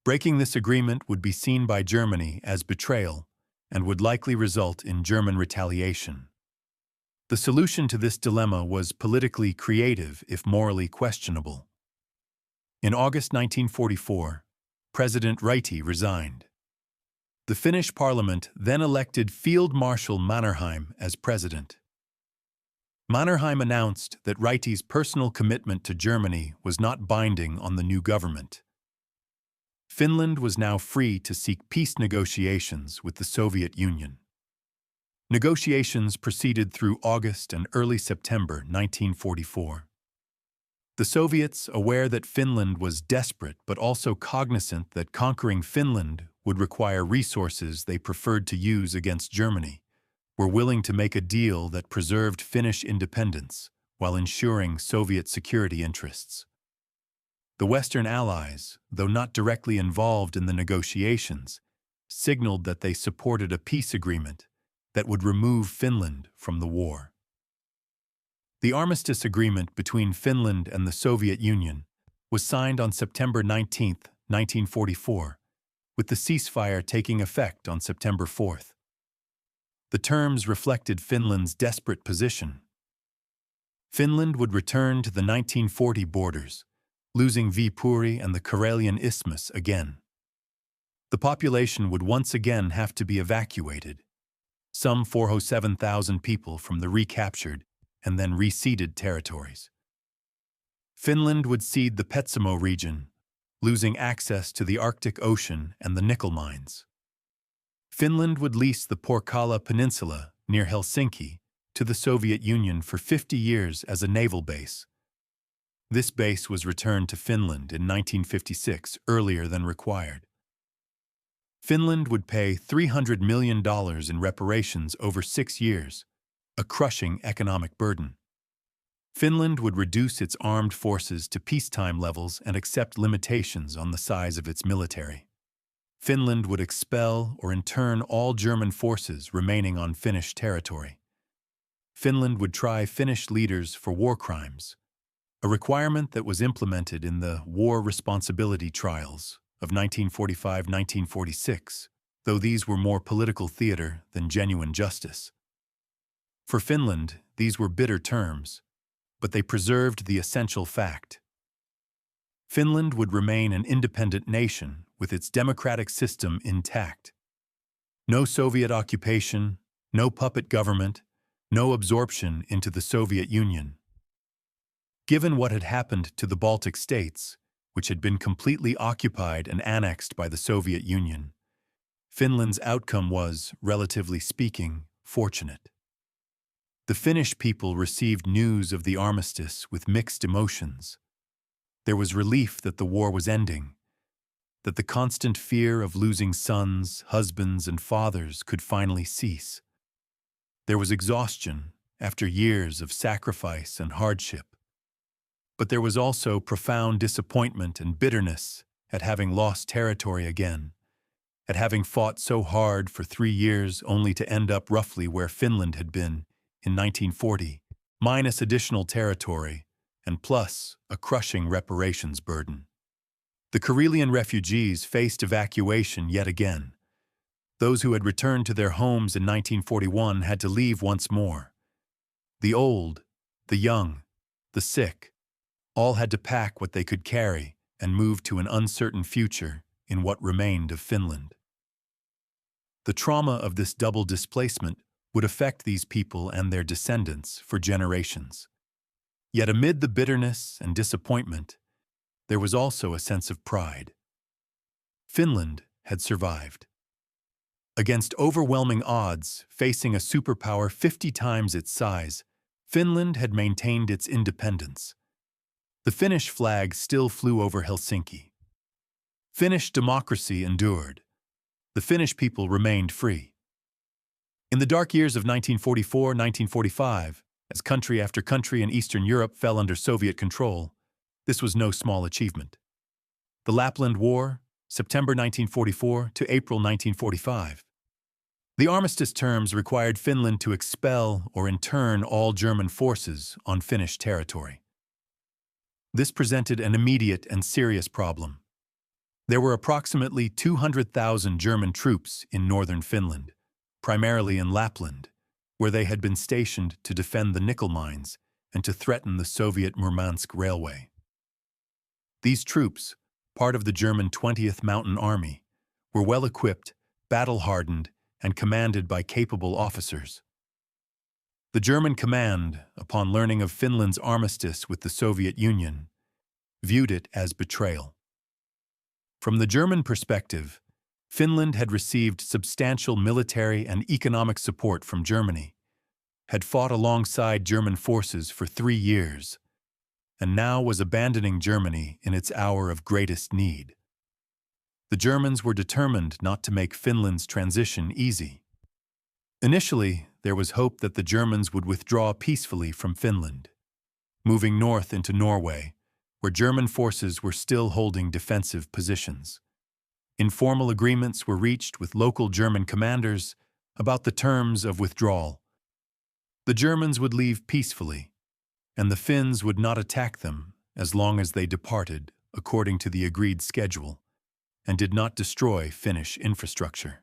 Breaking this agreement would be seen by Germany as betrayal and would likely result in German retaliation. The solution to this dilemma was politically creative if morally questionable. In August 1944, President Ryti resigned. The Finnish parliament then elected Field Marshal Mannerheim as president. Mannerheim announced that Ryti's personal commitment to Germany was not binding on the new government. Finland was now free to seek peace negotiations with the Soviet Union. Negotiations proceeded through August and early September 1944. The Soviets, aware that Finland was desperate but also cognizant that conquering Finland would require resources they preferred to use against Germany, were willing to make a deal that preserved Finnish independence while ensuring Soviet security interests. The Western Allies, though not directly involved in the negotiations, signaled that they supported a peace agreement that would remove Finland from the war. The armistice agreement between Finland and the Soviet Union was signed on September 19, 1944, with the ceasefire taking effect on September 4. The terms reflected Finland's desperate position. Finland would return to the 1940 borders, losing Viipuri and the Karelian Isthmus again. The population would once again have to be evacuated, some 407,000 people from the recaptured and then receded territories. Finland would cede the Petsamo region, losing access to the Arctic Ocean and the nickel mines. Finland would lease the Porkala Peninsula near Helsinki to the Soviet Union for 50 years as a naval base. This base was returned to Finland in 1956, earlier than required. Finland would pay $300 million in reparations over 6 years, a crushing economic burden. Finland would reduce its armed forces to peacetime levels and accept limitations on the size of its military. Finland would expel or intern all German forces remaining on Finnish territory. Finland would try Finnish leaders for war crimes, a requirement that was implemented in the War Responsibility Trials of 1945-1946, though these were more political theater than genuine justice. For Finland, these were bitter terms, but they preserved the essential fact. Finland would remain an independent nation with its democratic system intact. No Soviet occupation, no puppet government, no absorption into the Soviet Union. Given what had happened to the Baltic states, which had been completely occupied and annexed by the Soviet Union, Finland's outcome was, relatively speaking, fortunate. The Finnish people received news of the armistice with mixed emotions. There was relief that the war was ending, that the constant fear of losing sons, husbands, and fathers could finally cease. There was exhaustion after years of sacrifice and hardship. But there was also profound disappointment and bitterness at having lost territory again, at having fought so hard for 3 years only to end up roughly where Finland had been in 1940, minus additional territory and plus a crushing reparations burden. The Karelian refugees faced evacuation yet again. Those who had returned to their homes in 1941 had to leave once more. The old, the young, the sick, all had to pack what they could carry and move to an uncertain future in what remained of Finland. The trauma of this double displacement would affect these people and their descendants for generations. Yet amid the bitterness and disappointment, there was also a sense of pride. Finland had survived. Against overwhelming odds, facing a superpower 50 times its size, Finland had maintained its independence. The Finnish flag still flew over Helsinki. Finnish democracy endured. The Finnish people remained free. In the dark years of 1944-1945, as country after country in Eastern Europe fell under Soviet control, this was no small achievement. The Lapland War, September 1944 to April 1945. The armistice terms required Finland to expel or intern all German forces on Finnish territory. This presented an immediate and serious problem. There were approximately 200,000 German troops in northern Finland, primarily in Lapland, where they had been stationed to defend the nickel mines and to threaten the Soviet Murmansk Railway. These troops, part of the German 20th Mountain Army, were well-equipped, battle-hardened, and commanded by capable officers. The German command, upon learning of Finland's armistice with the Soviet Union, viewed it as betrayal. From the German perspective, Finland had received substantial military and economic support from Germany, had fought alongside German forces for 3 years, and now was abandoning Germany in its hour of greatest need. The Germans were determined not to make Finland's transition easy. Initially, there was hope that the Germans would withdraw peacefully from Finland, moving north into Norway, where German forces were still holding defensive positions. Informal agreements were reached with local German commanders about the terms of withdrawal. The Germans would leave peacefully, and the Finns would not attack them as long as they departed according to the agreed schedule and did not destroy Finnish infrastructure.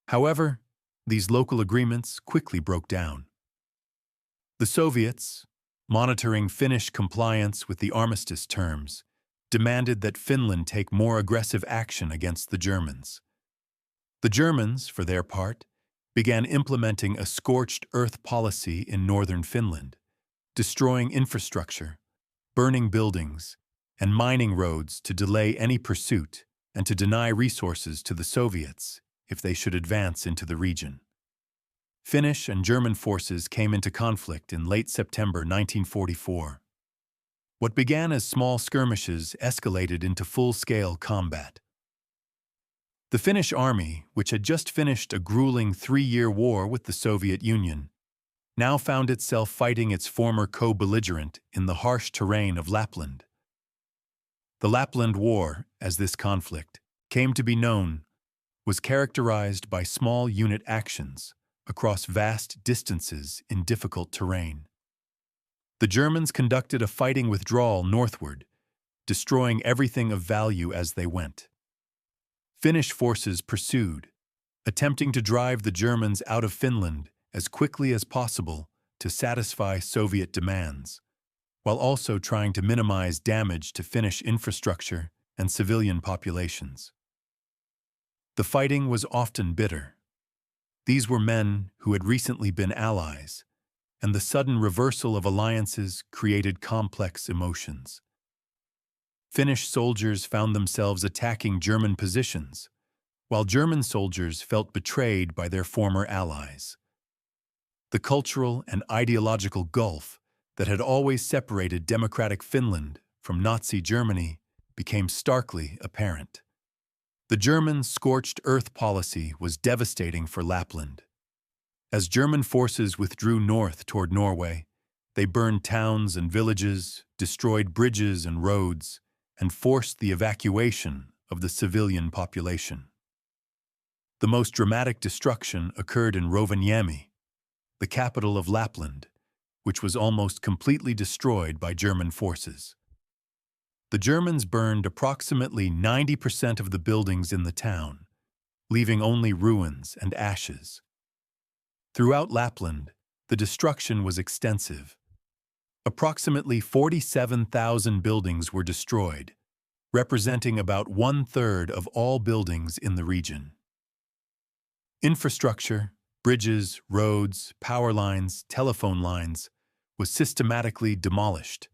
However, these local agreements quickly broke down. The Soviets, monitoring Finnish compliance with the armistice terms, demanded that Finland take more aggressive action against the Germans. The Germans, for their part, began implementing a scorched earth policy in northern Finland, destroying infrastructure, burning buildings, and mining roads to delay any pursuit and to deny resources to the Soviets if they should advance into the region. Finnish and German forces came into conflict in late September 1944. What began as small skirmishes escalated into full-scale combat. The Finnish army, which had just finished a grueling 3-year war with the Soviet Union, now found itself fighting its former co-belligerent in the harsh terrain of Lapland. The Lapland War, as this conflict came to be known, was characterized by small unit actions across vast distances in difficult terrain. The Germans conducted a fighting withdrawal northward, destroying everything of value as they went. Finnish forces pursued, attempting to drive the Germans out of Finland as quickly as possible to satisfy Soviet demands, while also trying to minimize damage to Finnish infrastructure and civilian populations. The fighting was often bitter. These were men who had recently been allies, and the sudden reversal of alliances created complex emotions. Finnish soldiers found themselves attacking German positions, while German soldiers felt betrayed by their former allies. The cultural and ideological gulf that had always separated democratic Finland from Nazi Germany became starkly apparent. The German scorched earth policy was devastating for Lapland. As German forces withdrew north toward Norway, they burned towns and villages, destroyed bridges and roads, and forced the evacuation of the civilian population. The most dramatic destruction occurred in Rovaniemi, the capital of Lapland, which was almost completely destroyed by German forces. The Germans burned approximately 90% of the buildings in the town, leaving only ruins and ashes. Throughout Lapland, the destruction was extensive. Approximately 47,000 buildings were destroyed, representing about one-third of all buildings in the region. Infrastructure, bridges, roads, power lines, telephone lines, was systematically demolished.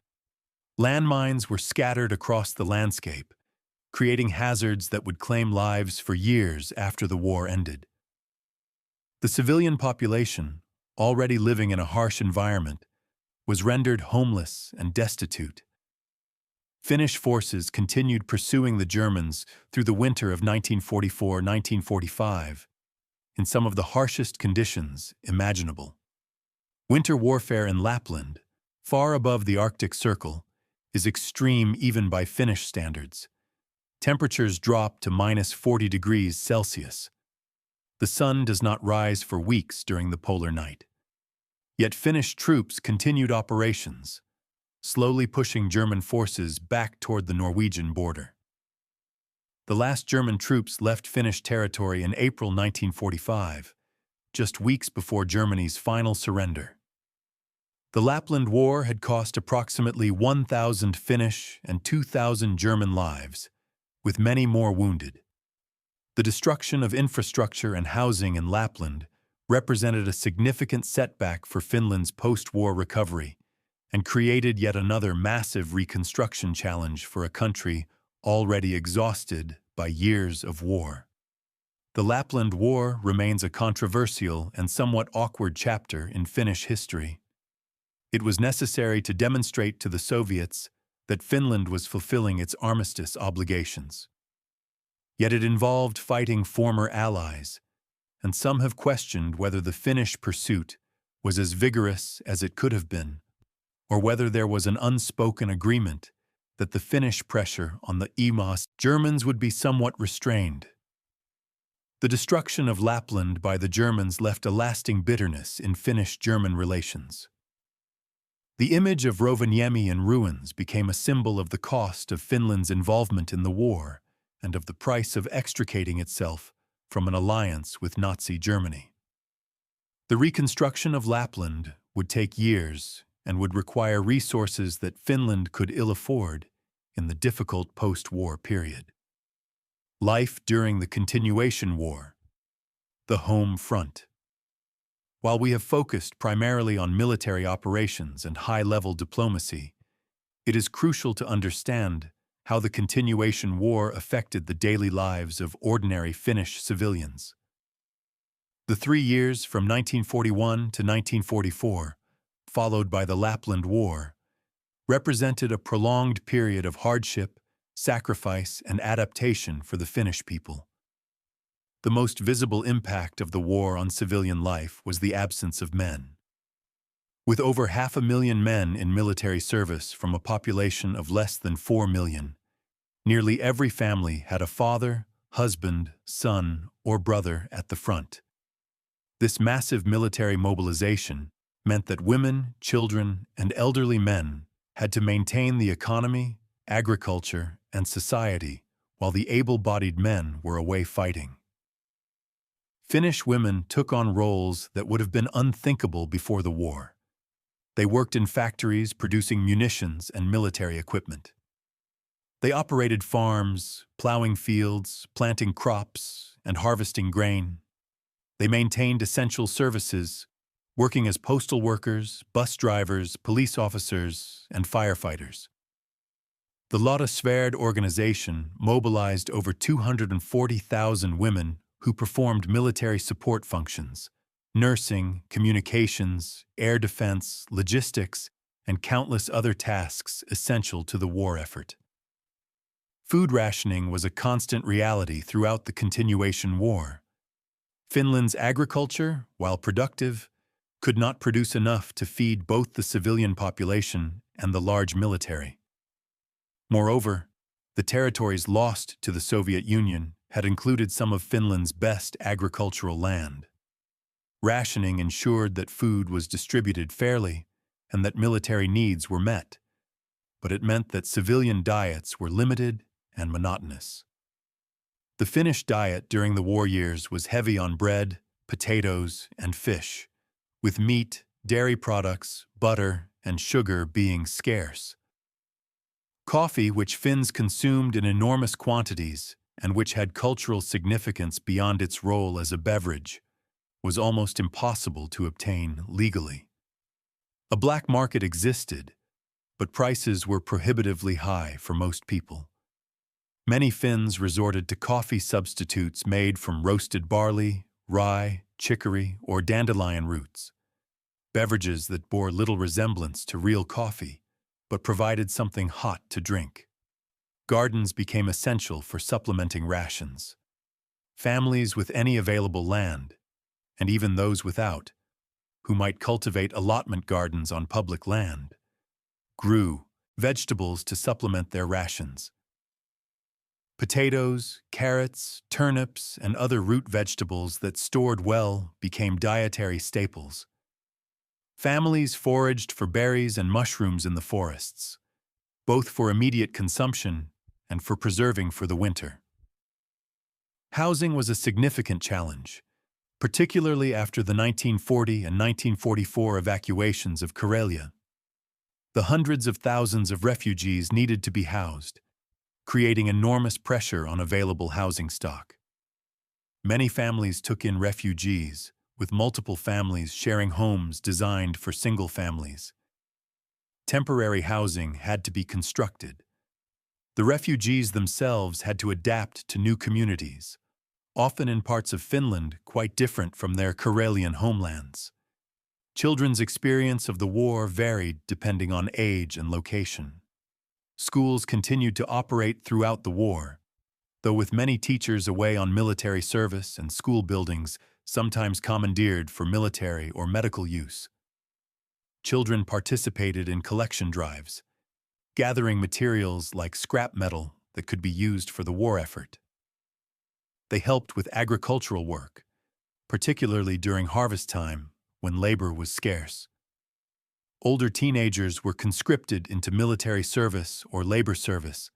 Landmines were scattered across the landscape, creating hazards that would claim lives for years after the war ended. The civilian population, already living in a harsh environment, was rendered homeless and destitute. Finnish forces continued pursuing the Germans through the winter of 1944-1945 in some of the harshest conditions imaginable. Winter warfare in Lapland, far above the Arctic Circle, is extreme even by Finnish standards. Temperatures drop to -40 degrees Celsius. The sun does not rise for weeks during the polar night. Yet Finnish troops continued operations, slowly pushing German forces back toward the Norwegian border. The last German troops left Finnish territory in April 1945, just weeks before Germany's final surrender. The Lapland War had cost approximately 1,000 Finnish and 2,000 German lives, with many more wounded. The destruction of infrastructure and housing in Lapland represented a significant setback for Finland's post-war recovery and created yet another massive reconstruction challenge for a country already exhausted by years of war. The Lapland War remains a controversial and somewhat awkward chapter in Finnish history. It was necessary to demonstrate to the Soviets that Finland was fulfilling its armistice obligations. Yet it involved fighting former allies, and some have questioned whether the Finnish pursuit was as vigorous as it could have been, or whether there was an unspoken agreement that the Finnish pressure on the EMOS Germans would be somewhat restrained. The destruction of Lapland by the Germans left a lasting bitterness in Finnish-German relations. The image of Rovaniemi in ruins became a symbol of the cost of Finland's involvement in the war and of the price of extricating itself from an alliance with Nazi Germany. The reconstruction of Lapland would take years and would require resources that Finland could ill afford in the difficult post-war period. Life during the Continuation War. The home front. While we have focused primarily on military operations and high-level diplomacy, it is crucial to understand how the Continuation War affected the daily lives of ordinary Finnish civilians. The 3 years from 1941 to 1944, followed by the Lapland War, represented a prolonged period of hardship, sacrifice, and adaptation for the Finnish people. The most visible impact of the war on civilian life was the absence of men. With over 500,000 men in military service from a population of less than 4 million, nearly every family had a father, husband, son, or brother at the front. This massive military mobilization meant that women, children, and elderly men had to maintain the economy, agriculture, and society while the able-bodied men were away fighting. Finnish women took on roles that would have been unthinkable before the war. They worked in factories producing munitions and military equipment. They operated farms, plowing fields, planting crops, and harvesting grain. They maintained essential services, working as postal workers, bus drivers, police officers, and firefighters. The Lotta Svärd organization mobilized over 240,000 women who performed military support functions, nursing, communications, air defense, logistics, and countless other tasks essential to the war effort. Food rationing was a constant reality throughout the Continuation War. Finland's agriculture, while productive, could not produce enough to feed both the civilian population and the large military. Moreover, the territories lost to the Soviet Union had included some of Finland's best agricultural land. Rationing ensured that food was distributed fairly and that military needs were met, but it meant that civilian diets were limited and monotonous. The Finnish diet during the war years was heavy on bread, potatoes, and fish, with meat, dairy products, butter, and sugar being scarce. Coffee, which Finns consumed in enormous quantities and which had cultural significance beyond its role as a beverage, was almost impossible to obtain legally. A black market existed, but prices were prohibitively high for most people. Many Finns resorted to coffee substitutes made from roasted barley, rye, chicory, or dandelion roots, beverages that bore little resemblance to real coffee, but provided something hot to drink. Gardens became essential for supplementing rations. Families with any available land, and even those without, who might cultivate allotment gardens on public land, grew vegetables to supplement their rations. Potatoes, carrots, turnips, and other root vegetables that stored well became dietary staples. Families foraged for berries and mushrooms in the forests, both for immediate consumption and for preserving for the winter. Housing was a significant challenge, particularly after the 1940 and 1944 evacuations of Karelia. The hundreds of thousands of refugees needed to be housed, creating enormous pressure on available housing stock. Many families took in refugees, with multiple families sharing homes designed for single families. Temporary housing had to be constructed. The refugees themselves had to adapt to new communities, often in parts of Finland quite different from their Karelian homelands. Children's experience of the war varied depending on age and location. Schools continued to operate throughout the war, though with many teachers away on military service and school buildings sometimes commandeered for military or medical use. Children participated in collection drives, gathering materials like scrap metal that could be used for the war effort. They helped with agricultural work, particularly during harvest time when labor was scarce. Older teenagers were conscripted into military service or labor service.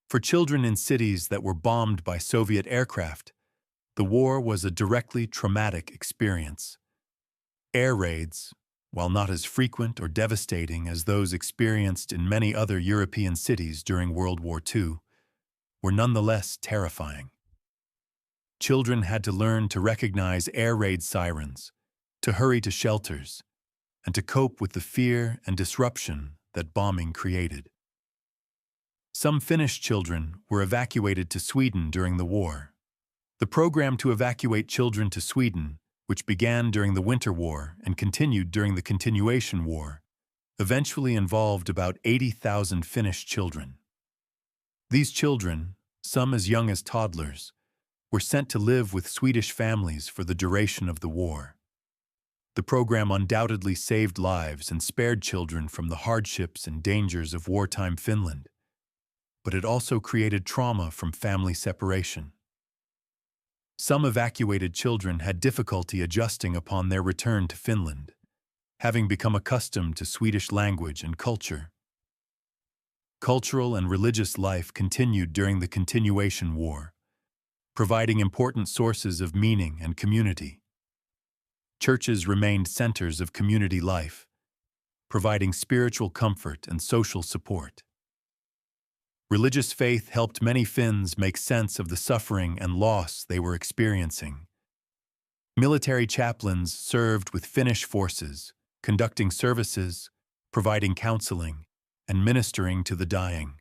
For children in cities that were bombed by Soviet aircraft, the war was a directly traumatic experience. Air raids, while not as frequent or devastating as those experienced in many other European cities during World War II, were nonetheless terrifying. Children had to learn to recognize air raid sirens, to hurry to shelters, and to cope with the fear and disruption that bombing created. Some Finnish children were evacuated to Sweden during the war. The program to evacuate children to Sweden, which began during the Winter War and continued during the Continuation War, eventually involved about 80,000 Finnish children. These children, some as young as toddlers, were sent to live with Swedish families for the duration of the war. The program undoubtedly saved lives and spared children from the hardships and dangers of wartime Finland, but it also created trauma from family separation. Some evacuated children had difficulty adjusting upon their return to Finland, having become accustomed to Swedish language and culture. Cultural and religious life continued during the Continuation War, providing important sources of meaning and community. Churches remained centers of community life, providing spiritual comfort and social support. Religious faith helped many Finns make sense of the suffering and loss they were experiencing. Military chaplains served with Finnish forces, conducting services, providing counseling, and ministering to the dying.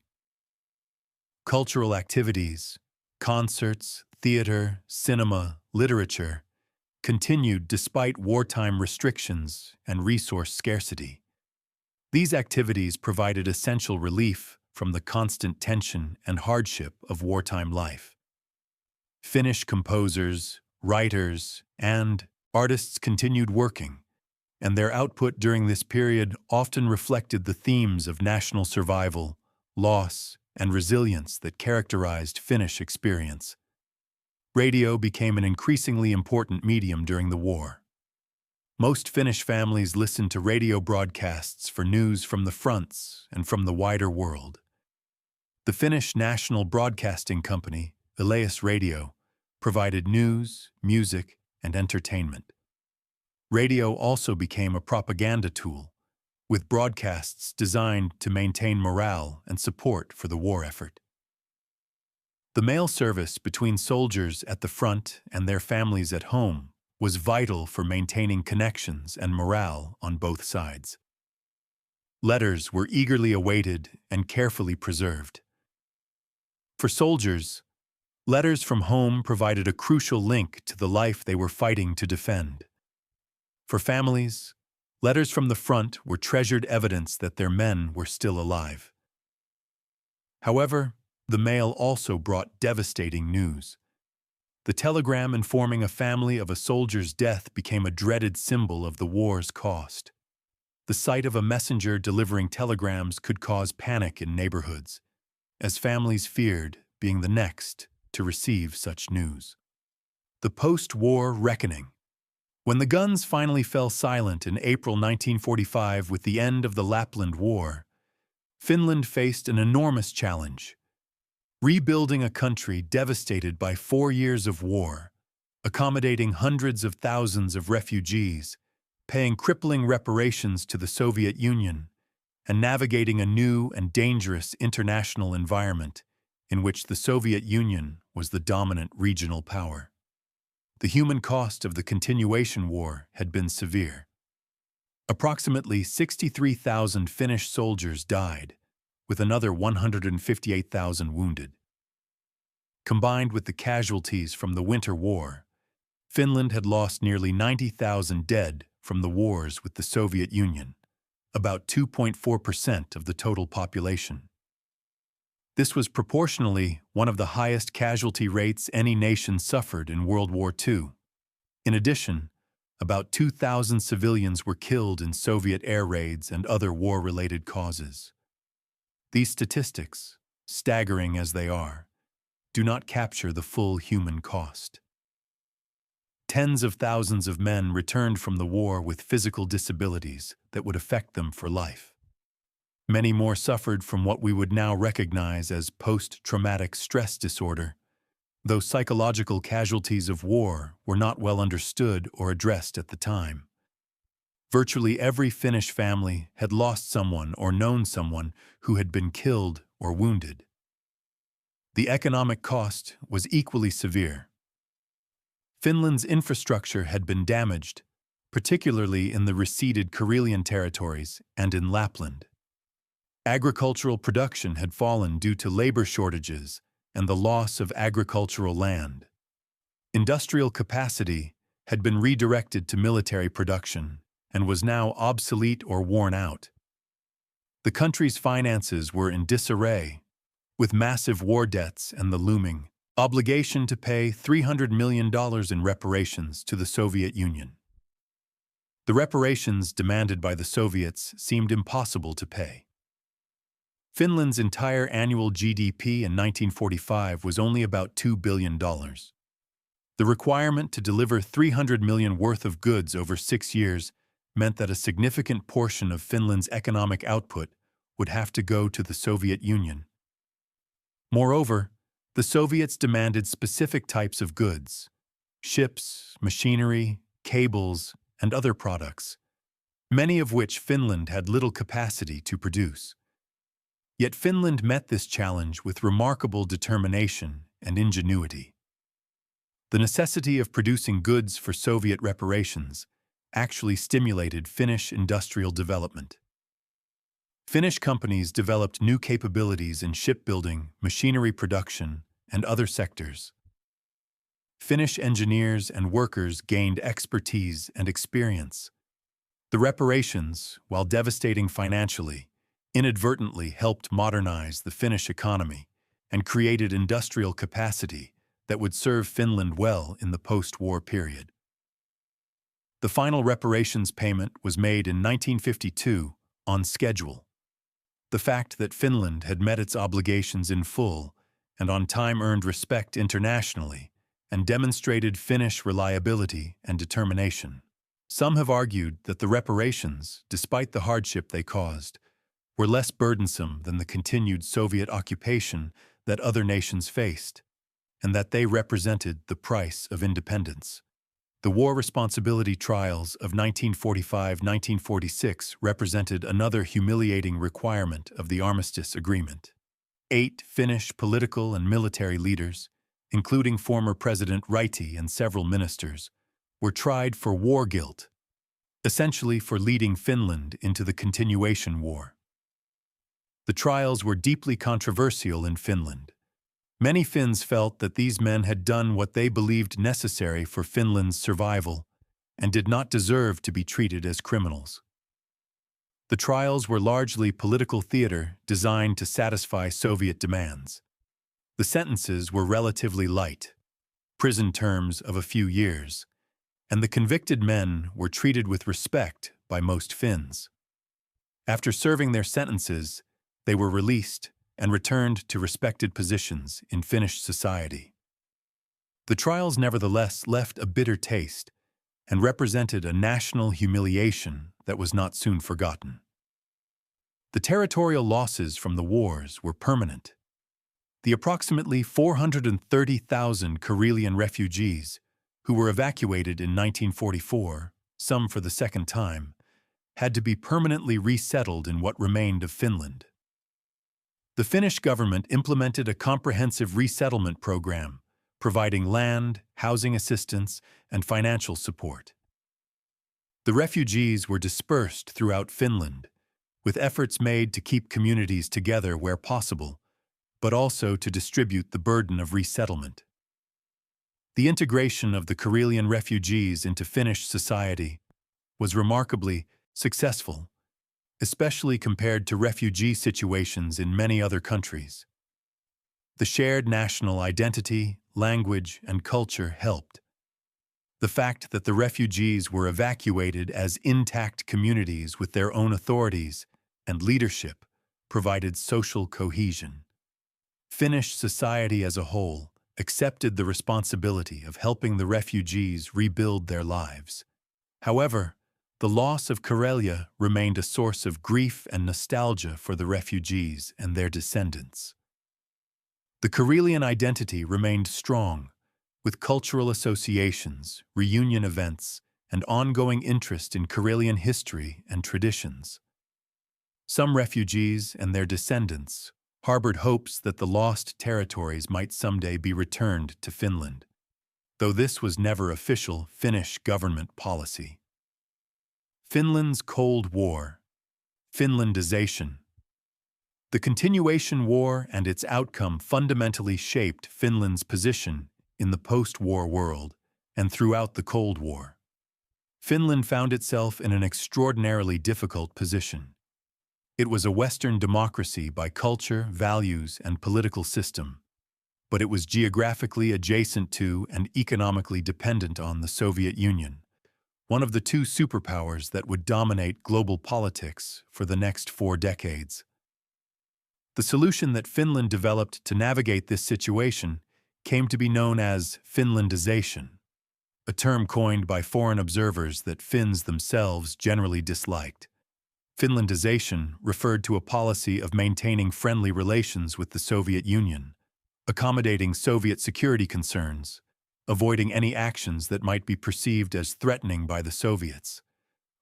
Cultural activities, concerts, theater, cinema, literature, continued despite wartime restrictions and resource scarcity. These activities provided essential relief from the constant tension and hardship of wartime life. Finnish composers, writers, and artists continued working, and their output during this period often reflected the themes of national survival, loss, and resilience that characterized Finnish experience. Radio became an increasingly important medium during the war. Most Finnish families listened to radio broadcasts for news from the fronts and from the wider world. The Finnish National Broadcasting Company, Elias Radio, provided news, music, and entertainment. Radio also became a propaganda tool, with broadcasts designed to maintain morale and support for the war effort. The mail service between soldiers at the front and their families at home was vital for maintaining connections and morale on both sides. Letters were eagerly awaited and carefully preserved. For soldiers, letters from home provided a crucial link to the life they were fighting to defend. For families, letters from the front were treasured evidence that their men were still alive. However, the mail also brought devastating news. The telegram informing a family of a soldier's death became a dreaded symbol of the war's cost. The sight of a messenger delivering telegrams could cause panic in neighborhoods, as families feared being the next to receive such news. The post-war reckoning. When the guns finally fell silent in April 1945 with the end of the Lapland War, Finland faced an enormous challenge: rebuilding a country devastated by 4 years of war, accommodating hundreds of thousands of refugees, paying crippling reparations to the Soviet Union, and navigating a new and dangerous international environment in which the Soviet Union was the dominant regional power. The human cost of the Continuation War had been severe. Approximately 63,000 Finnish soldiers died, with another 158,000 wounded. Combined with the casualties from the Winter War, Finland had lost nearly 90,000 dead from the wars with the Soviet Union, about 2.4% of the total population. This was proportionally one of the highest casualty rates any nation suffered in World War II. In addition, about 2,000 civilians were killed in Soviet air raids and other war-related causes. These statistics, staggering as they are, do not capture the full human cost. Tens of thousands of men returned from the war with physical disabilities that would affect them for life. Many more suffered from what we would now recognize as post-traumatic stress disorder, though psychological casualties of war were not well understood or addressed at the time. Virtually every Finnish family had lost someone or known someone who had been killed or wounded. The economic cost was equally severe. Finland's infrastructure had been damaged, particularly in the receded Karelian territories and in Lapland. Agricultural production had fallen due to labor shortages and the loss of agricultural land. Industrial capacity had been redirected to military production and was now obsolete or worn out. The country's finances were in disarray, with massive war debts and the looming obligation to pay $300 million in reparations to the Soviet Union. The reparations demanded by the Soviets seemed impossible to pay. Finland's entire annual GDP in 1945 was only about $2 billion. The requirement to deliver $300 million worth of goods over 6 years meant that a significant portion of Finland's economic output would have to go to the Soviet Union. Moreover, the Soviets demanded specific types of goods: ships, machinery, cables, and other products, many of which Finland had little capacity to produce. Yet Finland met this challenge with remarkable determination and ingenuity. The necessity of producing goods for Soviet reparations actually stimulated Finnish industrial development. Finnish companies developed new capabilities in shipbuilding, machinery production, and other sectors. Finnish engineers and workers gained expertise and experience. The reparations, while devastating financially, inadvertently helped modernize the Finnish economy and created industrial capacity that would serve Finland well in the post-war period. The final reparations payment was made in 1952 on schedule. The fact that Finland had met its obligations in full and on time earned respect internationally and demonstrated Finnish reliability and determination. Some have argued that the reparations, despite the hardship they caused, were less burdensome than the continued Soviet occupation that other nations faced. and that they represented the price of independence. The war responsibility trials of 1945-1946 represented another humiliating requirement of the armistice agreement. 8 Finnish political and military leaders, including former President Raiti and several ministers, were tried for war guilt, essentially for leading Finland into the Continuation War. The trials were deeply controversial in Finland. Many Finns felt that these men had done what they believed necessary for Finland's survival and did not deserve to be treated as criminals. The trials were largely political theater designed to satisfy Soviet demands. The sentences were relatively light, prison terms of a few years, and the convicted men were treated with respect by most Finns. After serving their sentences, they were released and returned to respected positions in Finnish society. The trials nevertheless left a bitter taste and represented a national humiliation that was not soon forgotten. The territorial losses from the wars were permanent. The approximately 430,000 Karelian refugees who were evacuated in 1944, some for the second time, had to be permanently resettled in what remained of Finland. The Finnish government implemented a comprehensive resettlement program, providing land, housing assistance, and financial support. The refugees were dispersed throughout Finland, with efforts made to keep communities together where possible, but also to distribute the burden of resettlement. The integration of the Karelian refugees into Finnish society was remarkably successful, especially compared to refugee situations in many other countries. The shared national identity, language, and culture helped. The fact that the refugees were evacuated as intact communities with their own authorities and leadership provided social cohesion. Finnish society as a whole accepted the responsibility of helping the refugees rebuild their lives. However, the loss of Karelia remained a source of grief and nostalgia for the refugees and their descendants. The Karelian identity remained strong, with cultural associations, reunion events, and ongoing interest in Karelian history and traditions. Some refugees and their descendants harbored hopes that the lost territories might someday be returned to Finland, though this was never official Finnish government policy. Finland's Cold War. Finlandization. The Continuation War and its outcome fundamentally shaped Finland's position in the post-war world and throughout the Cold War. Finland found itself in an extraordinarily difficult position. It was a Western democracy by culture, values, and political system, but it was geographically adjacent to and economically dependent on the Soviet Union, one of the two superpowers that would dominate global politics for the next 4 decades. The solution that Finland developed to navigate this situation came to be known as Finlandization, a term coined by foreign observers that Finns themselves generally disliked. Finlandization referred to a policy of maintaining friendly relations with the Soviet Union, accommodating Soviet security concerns, avoiding any actions that might be perceived as threatening by the Soviets,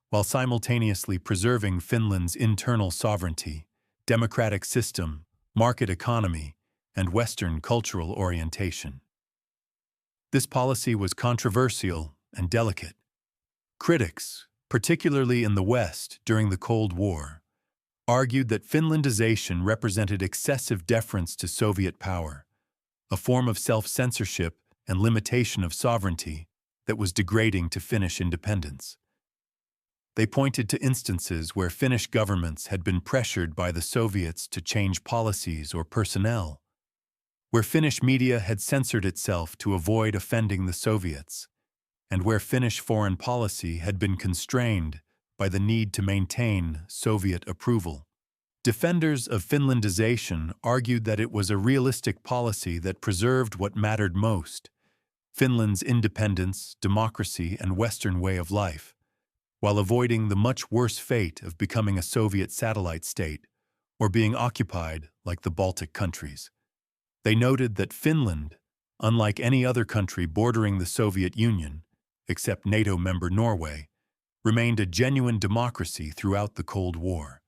while simultaneously preserving Finland's internal sovereignty, democratic system, market economy, and Western cultural orientation. This policy was controversial and delicate. Critics, particularly in the West during the Cold War, argued that Finlandization represented excessive deference to Soviet power, a form of self-censorship and limitation of sovereignty that was degrading to Finnish independence. They pointed to instances where Finnish governments had been pressured by the Soviets to change policies or personnel, where Finnish media had censored itself to avoid offending the Soviets, and where Finnish foreign policy had been constrained by the need to maintain Soviet approval. Defenders of Finlandization argued that it was a realistic policy that preserved what mattered most: Finland's independence, democracy, and Western way of life, while avoiding the much worse fate of becoming a Soviet satellite state or being occupied like the Baltic countries. They noted that Finland, unlike any other country bordering the Soviet Union, except NATO member Norway, remained a genuine democracy throughout the Cold War.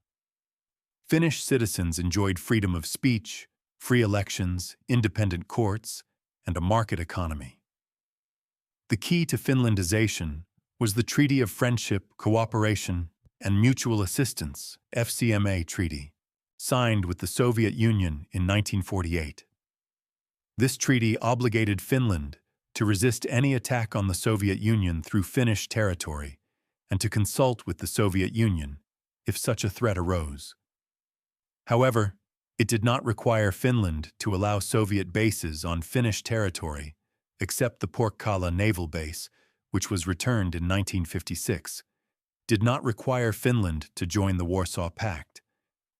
Finnish citizens enjoyed freedom of speech, free elections, independent courts, and a market economy. The key to Finlandization was the Treaty of Friendship, Cooperation, and Mutual Assistance (FCMA) treaty, signed with the Soviet Union in 1948. This treaty obligated Finland to resist any attack on the Soviet Union through Finnish territory and to consult with the Soviet Union if such a threat arose. However, it did not require Finland to allow Soviet bases on Finnish territory, except the Porkkala naval base, which was returned in 1956, did not require Finland to join the Warsaw Pact,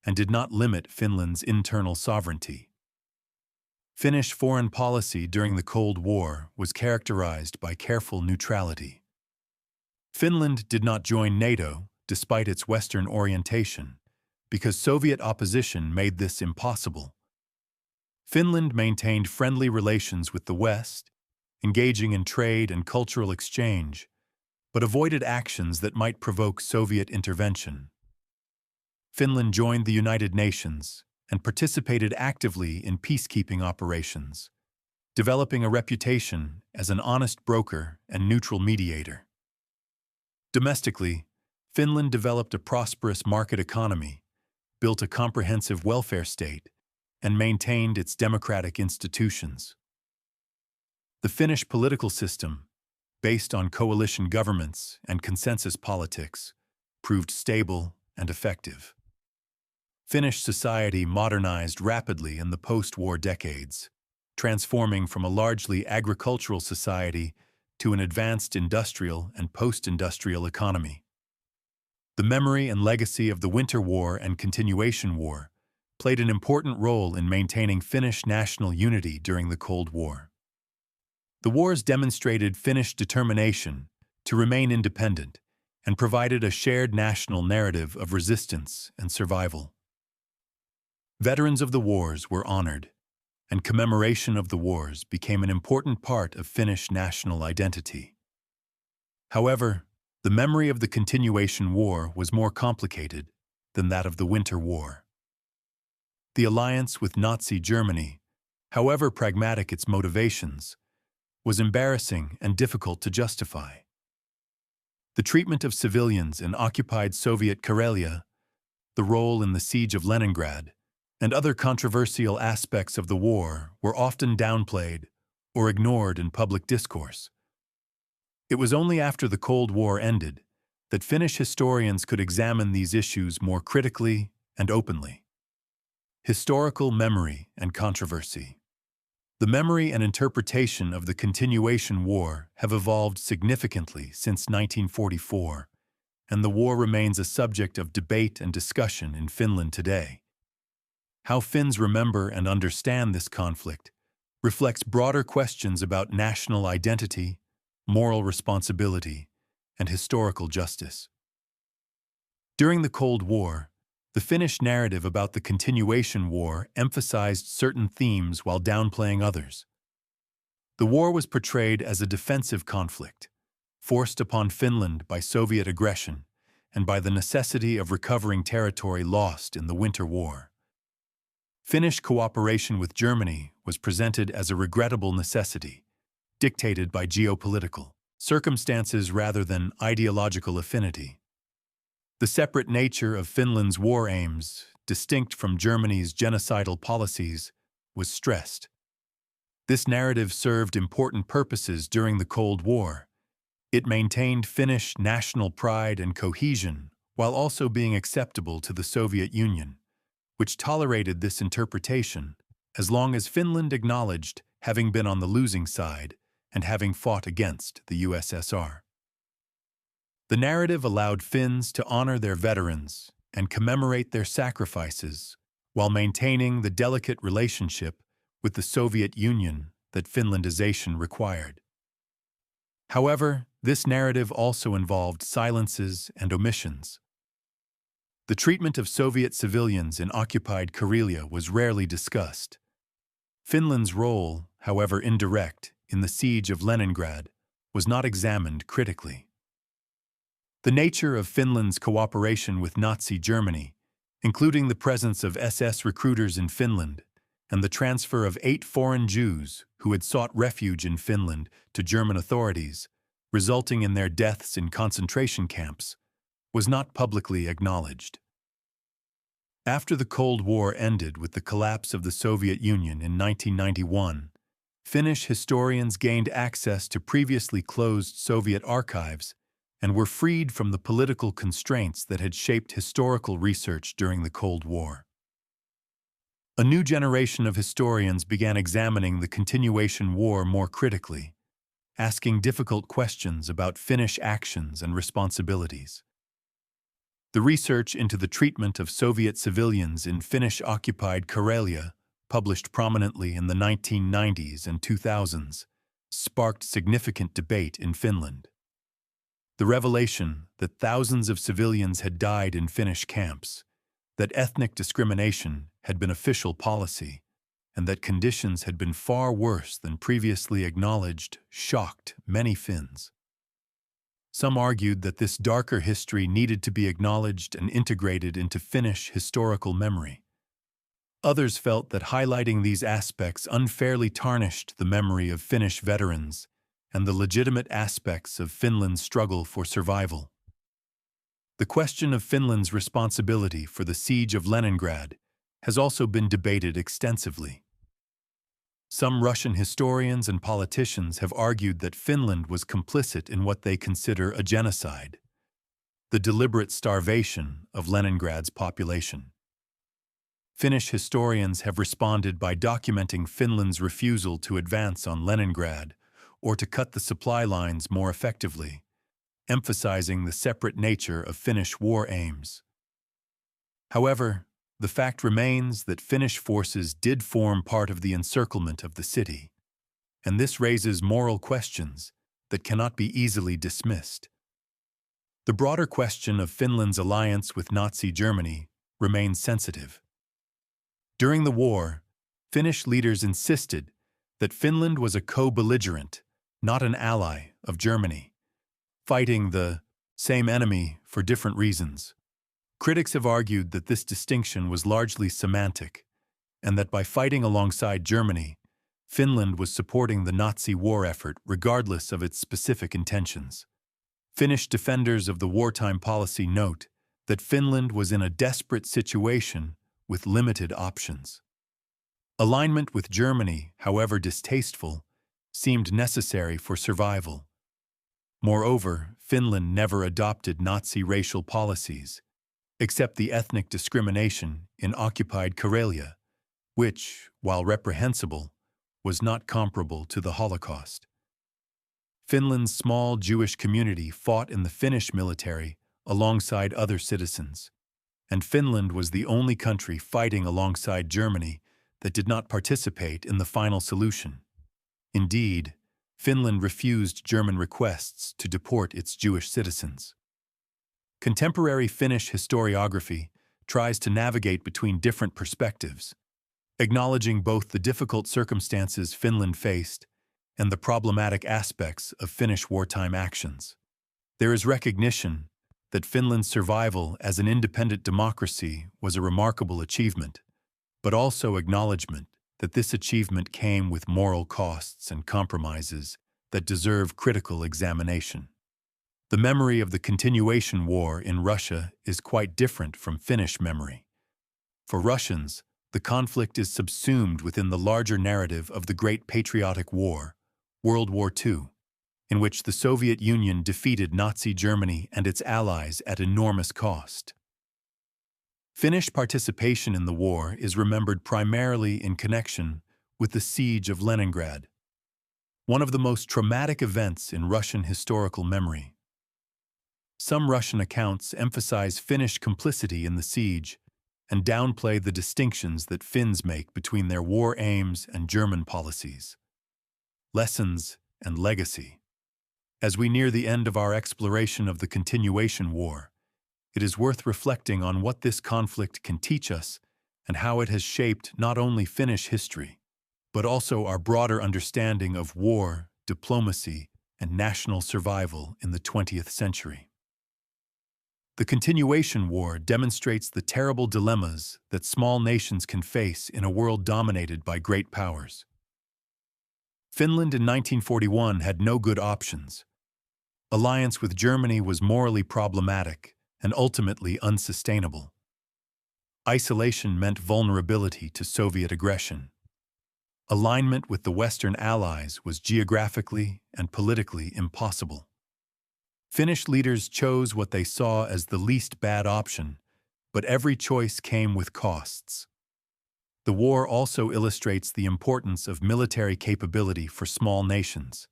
and did not limit Finland's internal sovereignty. Finnish foreign policy during the Cold War was characterized by careful neutrality. Finland did not join NATO despite its Western orientation, because Soviet opposition made this impossible. Finland maintained friendly relations with the West, engaging in trade and cultural exchange, but avoided actions that might provoke Soviet intervention. Finland joined the United Nations and participated actively in peacekeeping operations, developing a reputation as an honest broker and neutral mediator. Domestically, Finland developed a prosperous market economy, built a comprehensive welfare state, and maintained its democratic institutions. The Finnish political system, based on coalition governments and consensus politics, proved stable and effective. Finnish society modernized rapidly in the post-war decades, transforming from a largely agricultural society to an advanced industrial and post-industrial economy. The memory and legacy of the Winter War and Continuation War played an important role in maintaining Finnish national unity during the Cold War. The wars demonstrated Finnish determination to remain independent and provided a shared national narrative of resistance and survival. Veterans of the wars were honored, and commemoration of the wars became an important part of Finnish national identity. However, the memory of the Continuation War was more complicated than that of the Winter War. The alliance with Nazi Germany, however pragmatic its motivations, was embarrassing and difficult to justify. The treatment of civilians in occupied Soviet Karelia, the role in the siege of Leningrad, and other controversial aspects of the war were often downplayed or ignored in public discourse. It was only after the Cold War ended that Finnish historians could examine these issues more critically and openly. Historical memory and controversy. The memory and interpretation of the Continuation War have evolved significantly since 1944, and the war remains a subject of debate and discussion in Finland today. How Finns remember and understand this conflict reflects broader questions about national identity, moral responsibility, and historical justice. During the Cold War, the Finnish narrative about the Continuation War emphasized certain themes while downplaying others. The war was portrayed as a defensive conflict, forced upon Finland by Soviet aggression and by the necessity of recovering territory lost in the Winter War. Finnish cooperation with Germany was presented as a regrettable necessity, dictated by geopolitical circumstances rather than ideological affinity. The separate nature of Finland's war aims, distinct from Germany's genocidal policies, was stressed. This narrative served important purposes during the Cold War. It maintained Finnish national pride and cohesion while also being acceptable to the Soviet Union, which tolerated this interpretation as long as Finland acknowledged having been on the losing side and having fought against the USSR. The narrative allowed Finns to honor their veterans and commemorate their sacrifices while maintaining the delicate relationship with the Soviet Union that Finlandization required. However, this narrative also involved silences and omissions. The treatment of Soviet civilians in occupied Karelia was rarely discussed. Finland's role, however indirect, in the siege of Leningrad was not examined critically. The nature of Finland's cooperation with Nazi Germany, including the presence of SS recruiters in Finland and the transfer of 8 foreign Jews who had sought refuge in Finland to German authorities, resulting in their deaths in concentration camps, was not publicly acknowledged. After the Cold War ended with the collapse of the Soviet Union in 1991, Finnish historians gained access to previously closed Soviet archives and were freed from the political constraints that had shaped historical research during the Cold War. A new generation of historians began examining the Continuation War more critically, asking difficult questions about Finnish actions and responsibilities. The research into the treatment of Soviet civilians in Finnish-occupied Karelia, published prominently in the 1990s and 2000s, sparked significant debate in Finland. The revelation that thousands of civilians had died in Finnish camps, that ethnic discrimination had been official policy, and that conditions had been far worse than previously acknowledged, shocked many Finns. Some argued that this darker history needed to be acknowledged and integrated into Finnish historical memory. Others felt that highlighting these aspects unfairly tarnished the memory of Finnish veterans and the legitimate aspects of Finland's struggle for survival. The question of Finland's responsibility for the siege of Leningrad has also been debated extensively. Some Russian historians and politicians have argued that Finland was complicit in what they consider a genocide, the deliberate starvation of Leningrad's population. Finnish historians have responded by documenting Finland's refusal to advance on Leningrad or to cut the supply lines more effectively, emphasizing the separate nature of Finnish war aims. However, the fact remains that Finnish forces did form part of the encirclement of the city, and this raises moral questions that cannot be easily dismissed. The broader question of Finland's alliance with Nazi Germany remains sensitive. During the war, Finnish leaders insisted that Finland was a co-belligerent, not an ally of Germany, fighting the same enemy for different reasons. Critics have argued that this distinction was largely semantic, and that by fighting alongside Germany, Finland was supporting the Nazi war effort regardless of its specific intentions. Finnish defenders of the wartime policy note that Finland was in a desperate situation with limited options. Alignment with Germany, however distasteful, seemed necessary for survival. Moreover, Finland never adopted Nazi racial policies, except the ethnic discrimination in occupied Karelia, which, while reprehensible, was not comparable to the Holocaust. Finland's small Jewish community fought in the Finnish military alongside other citizens, and Finland was the only country fighting alongside Germany that did not participate in the final solution. Indeed, Finland refused German requests to deport its Jewish citizens. Contemporary Finnish historiography tries to navigate between different perspectives, acknowledging both the difficult circumstances Finland faced and the problematic aspects of Finnish wartime actions. There is recognition that Finland's survival as an independent democracy was a remarkable achievement, but also acknowledgement that this achievement came with moral costs and compromises that deserve critical examination. The memory of the Continuation War in Russia is quite different from Finnish memory. For Russians, the conflict is subsumed within the larger narrative of the Great Patriotic War, World War II, in which the Soviet Union defeated Nazi Germany and its allies at enormous cost. Finnish participation in the war is remembered primarily in connection with the siege of Leningrad, one of the most traumatic events in Russian historical memory. Some Russian accounts emphasize Finnish complicity in the siege and downplay the distinctions that Finns make between their war aims and German policies. Lessons and legacy. As we near the end of our exploration of the Continuation War, it is worth reflecting on what this conflict can teach us and how it has shaped not only Finnish history, but also our broader understanding of war, diplomacy, and national survival in the 20th century. The Continuation War demonstrates the terrible dilemmas that small nations can face in a world dominated by great powers. Finland in 1941 had no good options. Alliance with Germany was morally problematic and ultimately unsustainable. Isolation meant vulnerability to Soviet aggression. Alignment with the Western Allies was geographically and politically impossible. Finnish leaders chose what they saw as the least bad option, but every choice came with costs. The war also illustrates the importance of military capability for small nations.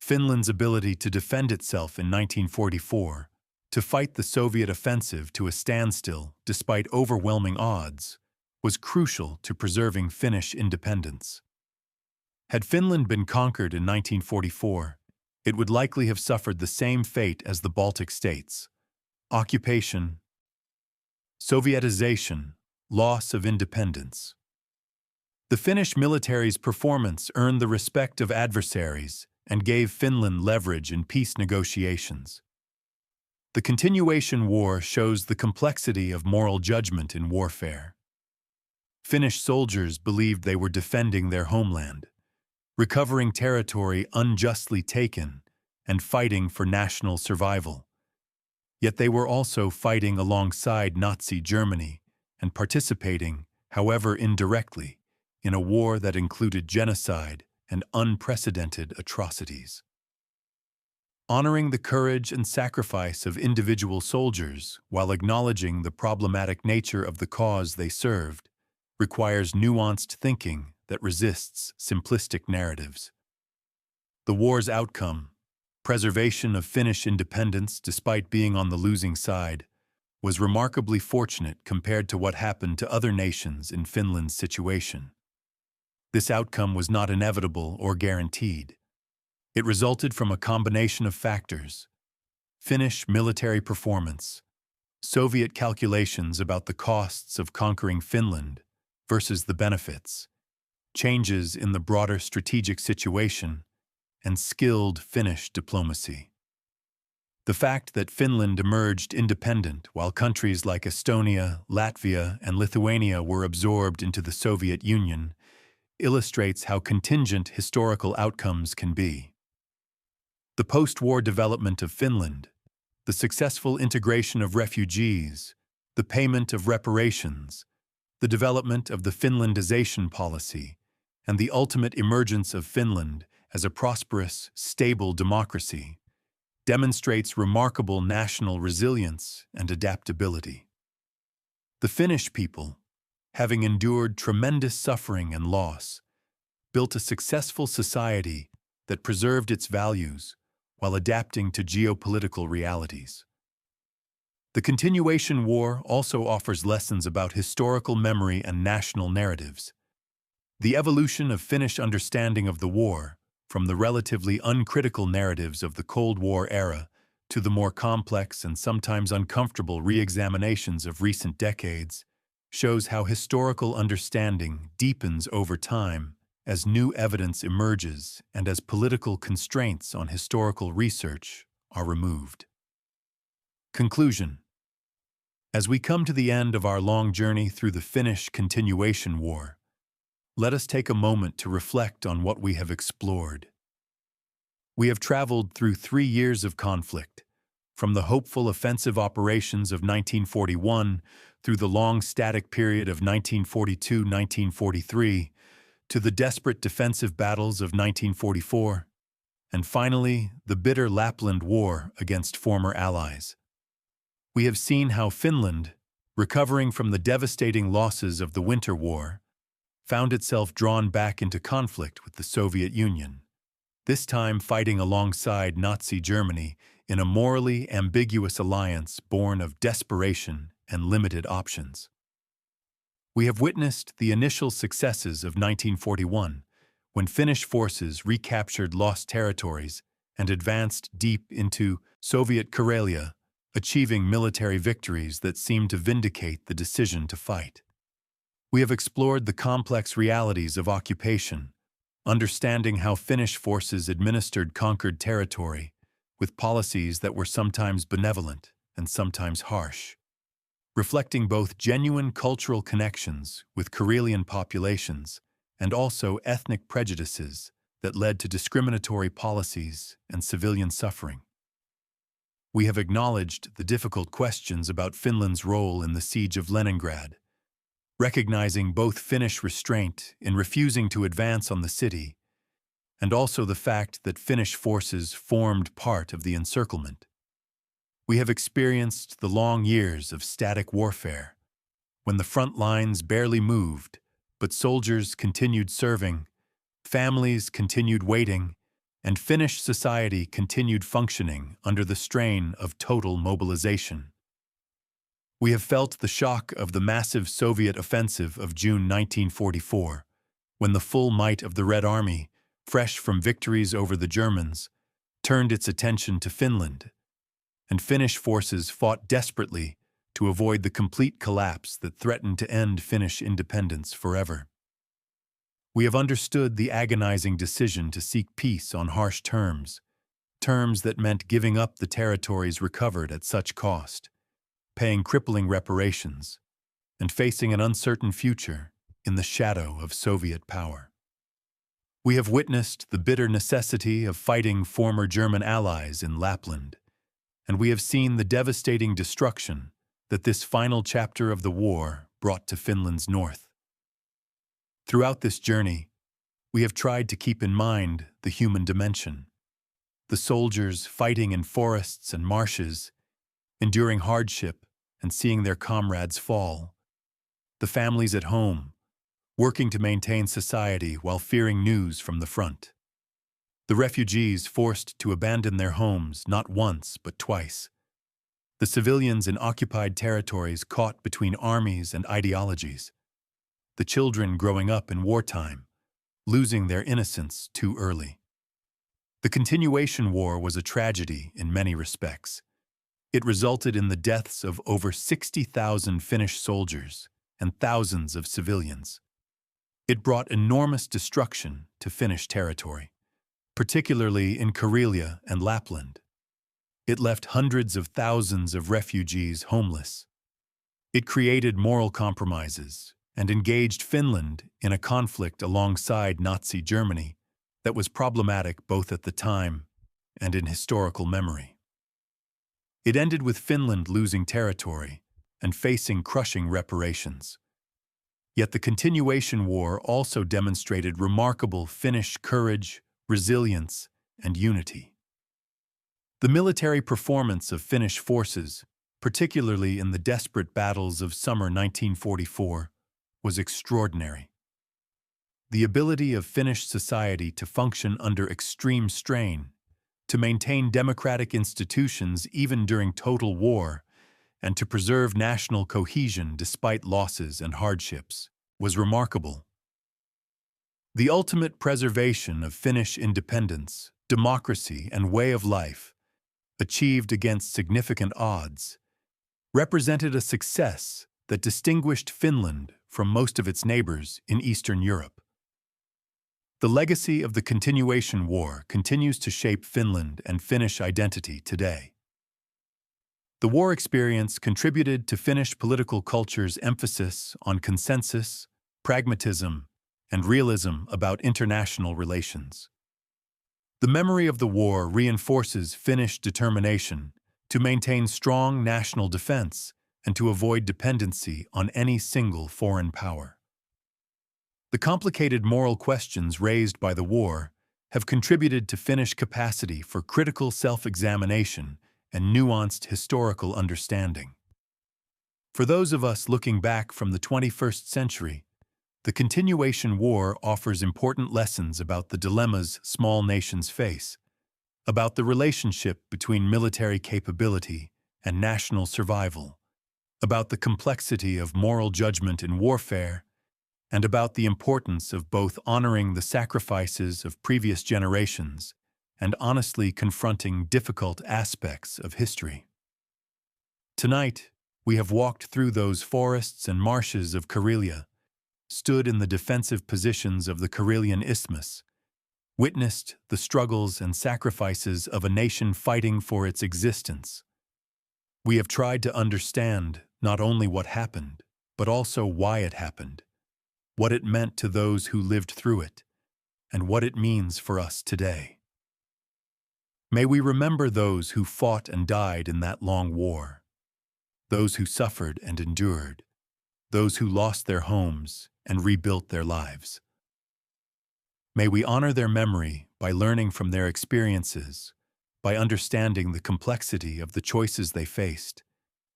Finland's ability to defend itself in 1944, to fight the Soviet offensive to a standstill despite overwhelming odds, was crucial to preserving Finnish independence. Had Finland been conquered in 1944, it would likely have suffered the same fate as the Baltic states: occupation, Sovietization, loss of independence. The Finnish military's performance earned the respect of adversaries and gave Finland leverage in peace negotiations. The Continuation War shows the complexity of moral judgment in warfare. Finnish soldiers believed they were defending their homeland, recovering territory unjustly taken, and fighting for national survival. Yet they were also fighting alongside Nazi Germany and participating, however indirectly, in a war that included genocide and unprecedented atrocities. Honoring the courage and sacrifice of individual soldiers while acknowledging the problematic nature of the cause they served requires nuanced thinking that resists simplistic narratives. The war's outcome, preservation of Finnish independence despite being on the losing side, was remarkably fortunate compared to what happened to other nations in Finland's situation. This outcome was not inevitable or guaranteed. It resulted from a combination of factors: Finnish military performance, Soviet calculations about the costs of conquering Finland versus the benefits, changes in the broader strategic situation, and skilled Finnish diplomacy. The fact that Finland emerged independent while countries like Estonia, Latvia, and Lithuania were absorbed into the Soviet Union illustrates how contingent historical outcomes can be. The post-war development of Finland, the successful integration of refugees, the payment of reparations, the development of the Finlandization policy, and the ultimate emergence of Finland as a prosperous, stable democracy demonstrates remarkable national resilience and adaptability. The Finnish people, having endured tremendous suffering and loss, built a successful society that preserved its values while adapting to geopolitical realities. The Continuation War also offers lessons about historical memory and national narratives. The evolution of Finnish understanding of the war, from the relatively uncritical narratives of the Cold War era to the more complex and sometimes uncomfortable re-examinations of recent decades, shows how historical understanding deepens over time as new evidence emerges and as political constraints on historical research are removed. Conclusion. As we come to the end of our long journey through the Finnish Continuation War, let us take a moment to reflect on what we have explored. We have traveled through 3 years of conflict, from the hopeful offensive operations of 1941 through the long static period of 1942-1943 to the desperate defensive battles of 1944, and finally the bitter Lapland War against former allies. We have seen how Finland, recovering from the devastating losses of the Winter War, found itself drawn back into conflict with the Soviet Union, this time fighting alongside Nazi Germany in a morally ambiguous alliance born of desperation and limited options. We have witnessed the initial successes of 1941, when Finnish forces recaptured lost territories and advanced deep into Soviet Karelia, achieving military victories that seemed to vindicate the decision to fight. We have explored the complex realities of occupation, understanding how Finnish forces administered conquered territory with policies that were sometimes benevolent and sometimes harsh, reflecting both genuine cultural connections with Karelian populations and also ethnic prejudices that led to discriminatory policies and civilian suffering. We have acknowledged the difficult questions about Finland's role in the siege of Leningrad, recognizing both Finnish restraint in refusing to advance on the city and also the fact that Finnish forces formed part of the encirclement. We have experienced the long years of static warfare, when the front lines barely moved, but soldiers continued serving, families continued waiting, and Finnish society continued functioning under the strain of total mobilization. We have felt the shock of the massive Soviet offensive of June 1944, when the full might of the Red Army, fresh from victories over the Germans, turned its attention to Finland, and Finnish forces fought desperately to avoid the complete collapse that threatened to end Finnish independence forever. We have understood the agonizing decision to seek peace on harsh terms, terms that meant giving up the territories recovered at such cost, paying crippling reparations, and facing an uncertain future in the shadow of Soviet power. We have witnessed the bitter necessity of fighting former German allies in Lapland, and we have seen the devastating destruction that this final chapter of the war brought to Finland's north. Throughout this journey, we have tried to keep in mind the human dimension, the soldiers fighting in forests and marshes, enduring hardship and seeing their comrades fall, the families at home, working to maintain society while fearing news from the front, the refugees forced to abandon their homes not once but twice, the civilians in occupied territories caught between armies and ideologies, the children growing up in wartime, losing their innocence too early. The Continuation War was a tragedy in many respects. It resulted in the deaths of over 60,000 Finnish soldiers and thousands of civilians. It brought enormous destruction to Finnish territory, particularly in Karelia and Lapland. It left hundreds of thousands of refugees homeless. It created moral compromises and engaged Finland in a conflict alongside Nazi Germany that was problematic both at the time and in historical memory. It ended with Finland losing territory and facing crushing reparations. Yet the Continuation War also demonstrated remarkable Finnish courage, resilience, and unity. The military performance of Finnish forces, particularly in the desperate battles of summer 1944, was extraordinary. The ability of Finnish society to function under extreme strain, to maintain democratic institutions even during total war, and to preserve national cohesion despite losses and hardships, was remarkable. The ultimate preservation of Finnish independence, democracy, and way of life, achieved against significant odds, represented a success that distinguished Finland from most of its neighbors in Eastern Europe. The legacy of the Continuation War continues to shape Finland and Finnish identity today. The war experience contributed to Finnish political culture's emphasis on consensus, pragmatism, and realism about international relations. The memory of the war reinforces Finnish determination to maintain strong national defense and to avoid dependency on any single foreign power. The complicated moral questions raised by the war have contributed to Finnish capacity for critical self-examination and nuanced historical understanding. For those of us looking back from the 21st century, the Continuation War offers important lessons about the dilemmas small nations face, about the relationship between military capability and national survival, about the complexity of moral judgment in warfare, and about the importance of both honoring the sacrifices of previous generations and honestly confronting difficult aspects of history. Tonight, we have walked through those forests and marshes of Karelia, stood in the defensive positions of the Karelian Isthmus, witnessed the struggles and sacrifices of a nation fighting for its existence. We have tried to understand not only what happened, but also why it happened, what it meant to those who lived through it, and what it means for us today. May we remember those who fought and died in that long war, those who suffered and endured, those who lost their homes and rebuilt their lives. May we honor their memory by learning from their experiences, by understanding the complexity of the choices they faced,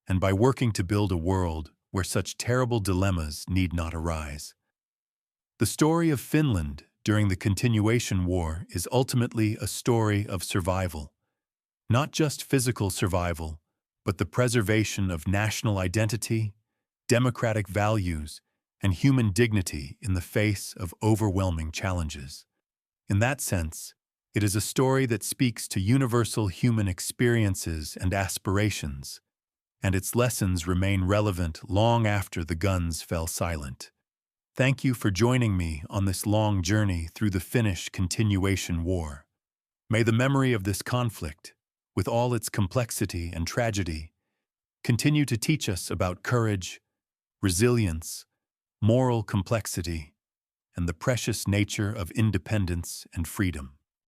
and by working to build a world where such terrible dilemmas need not arise. The story of Finland during the Continuation War is ultimately a story of survival, not just physical survival, but the preservation of national identity, democratic values, and human dignity in the face of overwhelming challenges. In that sense, it is a story that speaks to universal human experiences and aspirations, and its lessons remain relevant long after the guns fell silent. Thank you for joining me on this long journey through the Finnish Continuation War. May the memory of this conflict, with all its complexity and tragedy, continue to teach us about courage, resilience, moral complexity, and the precious nature of independence and freedom.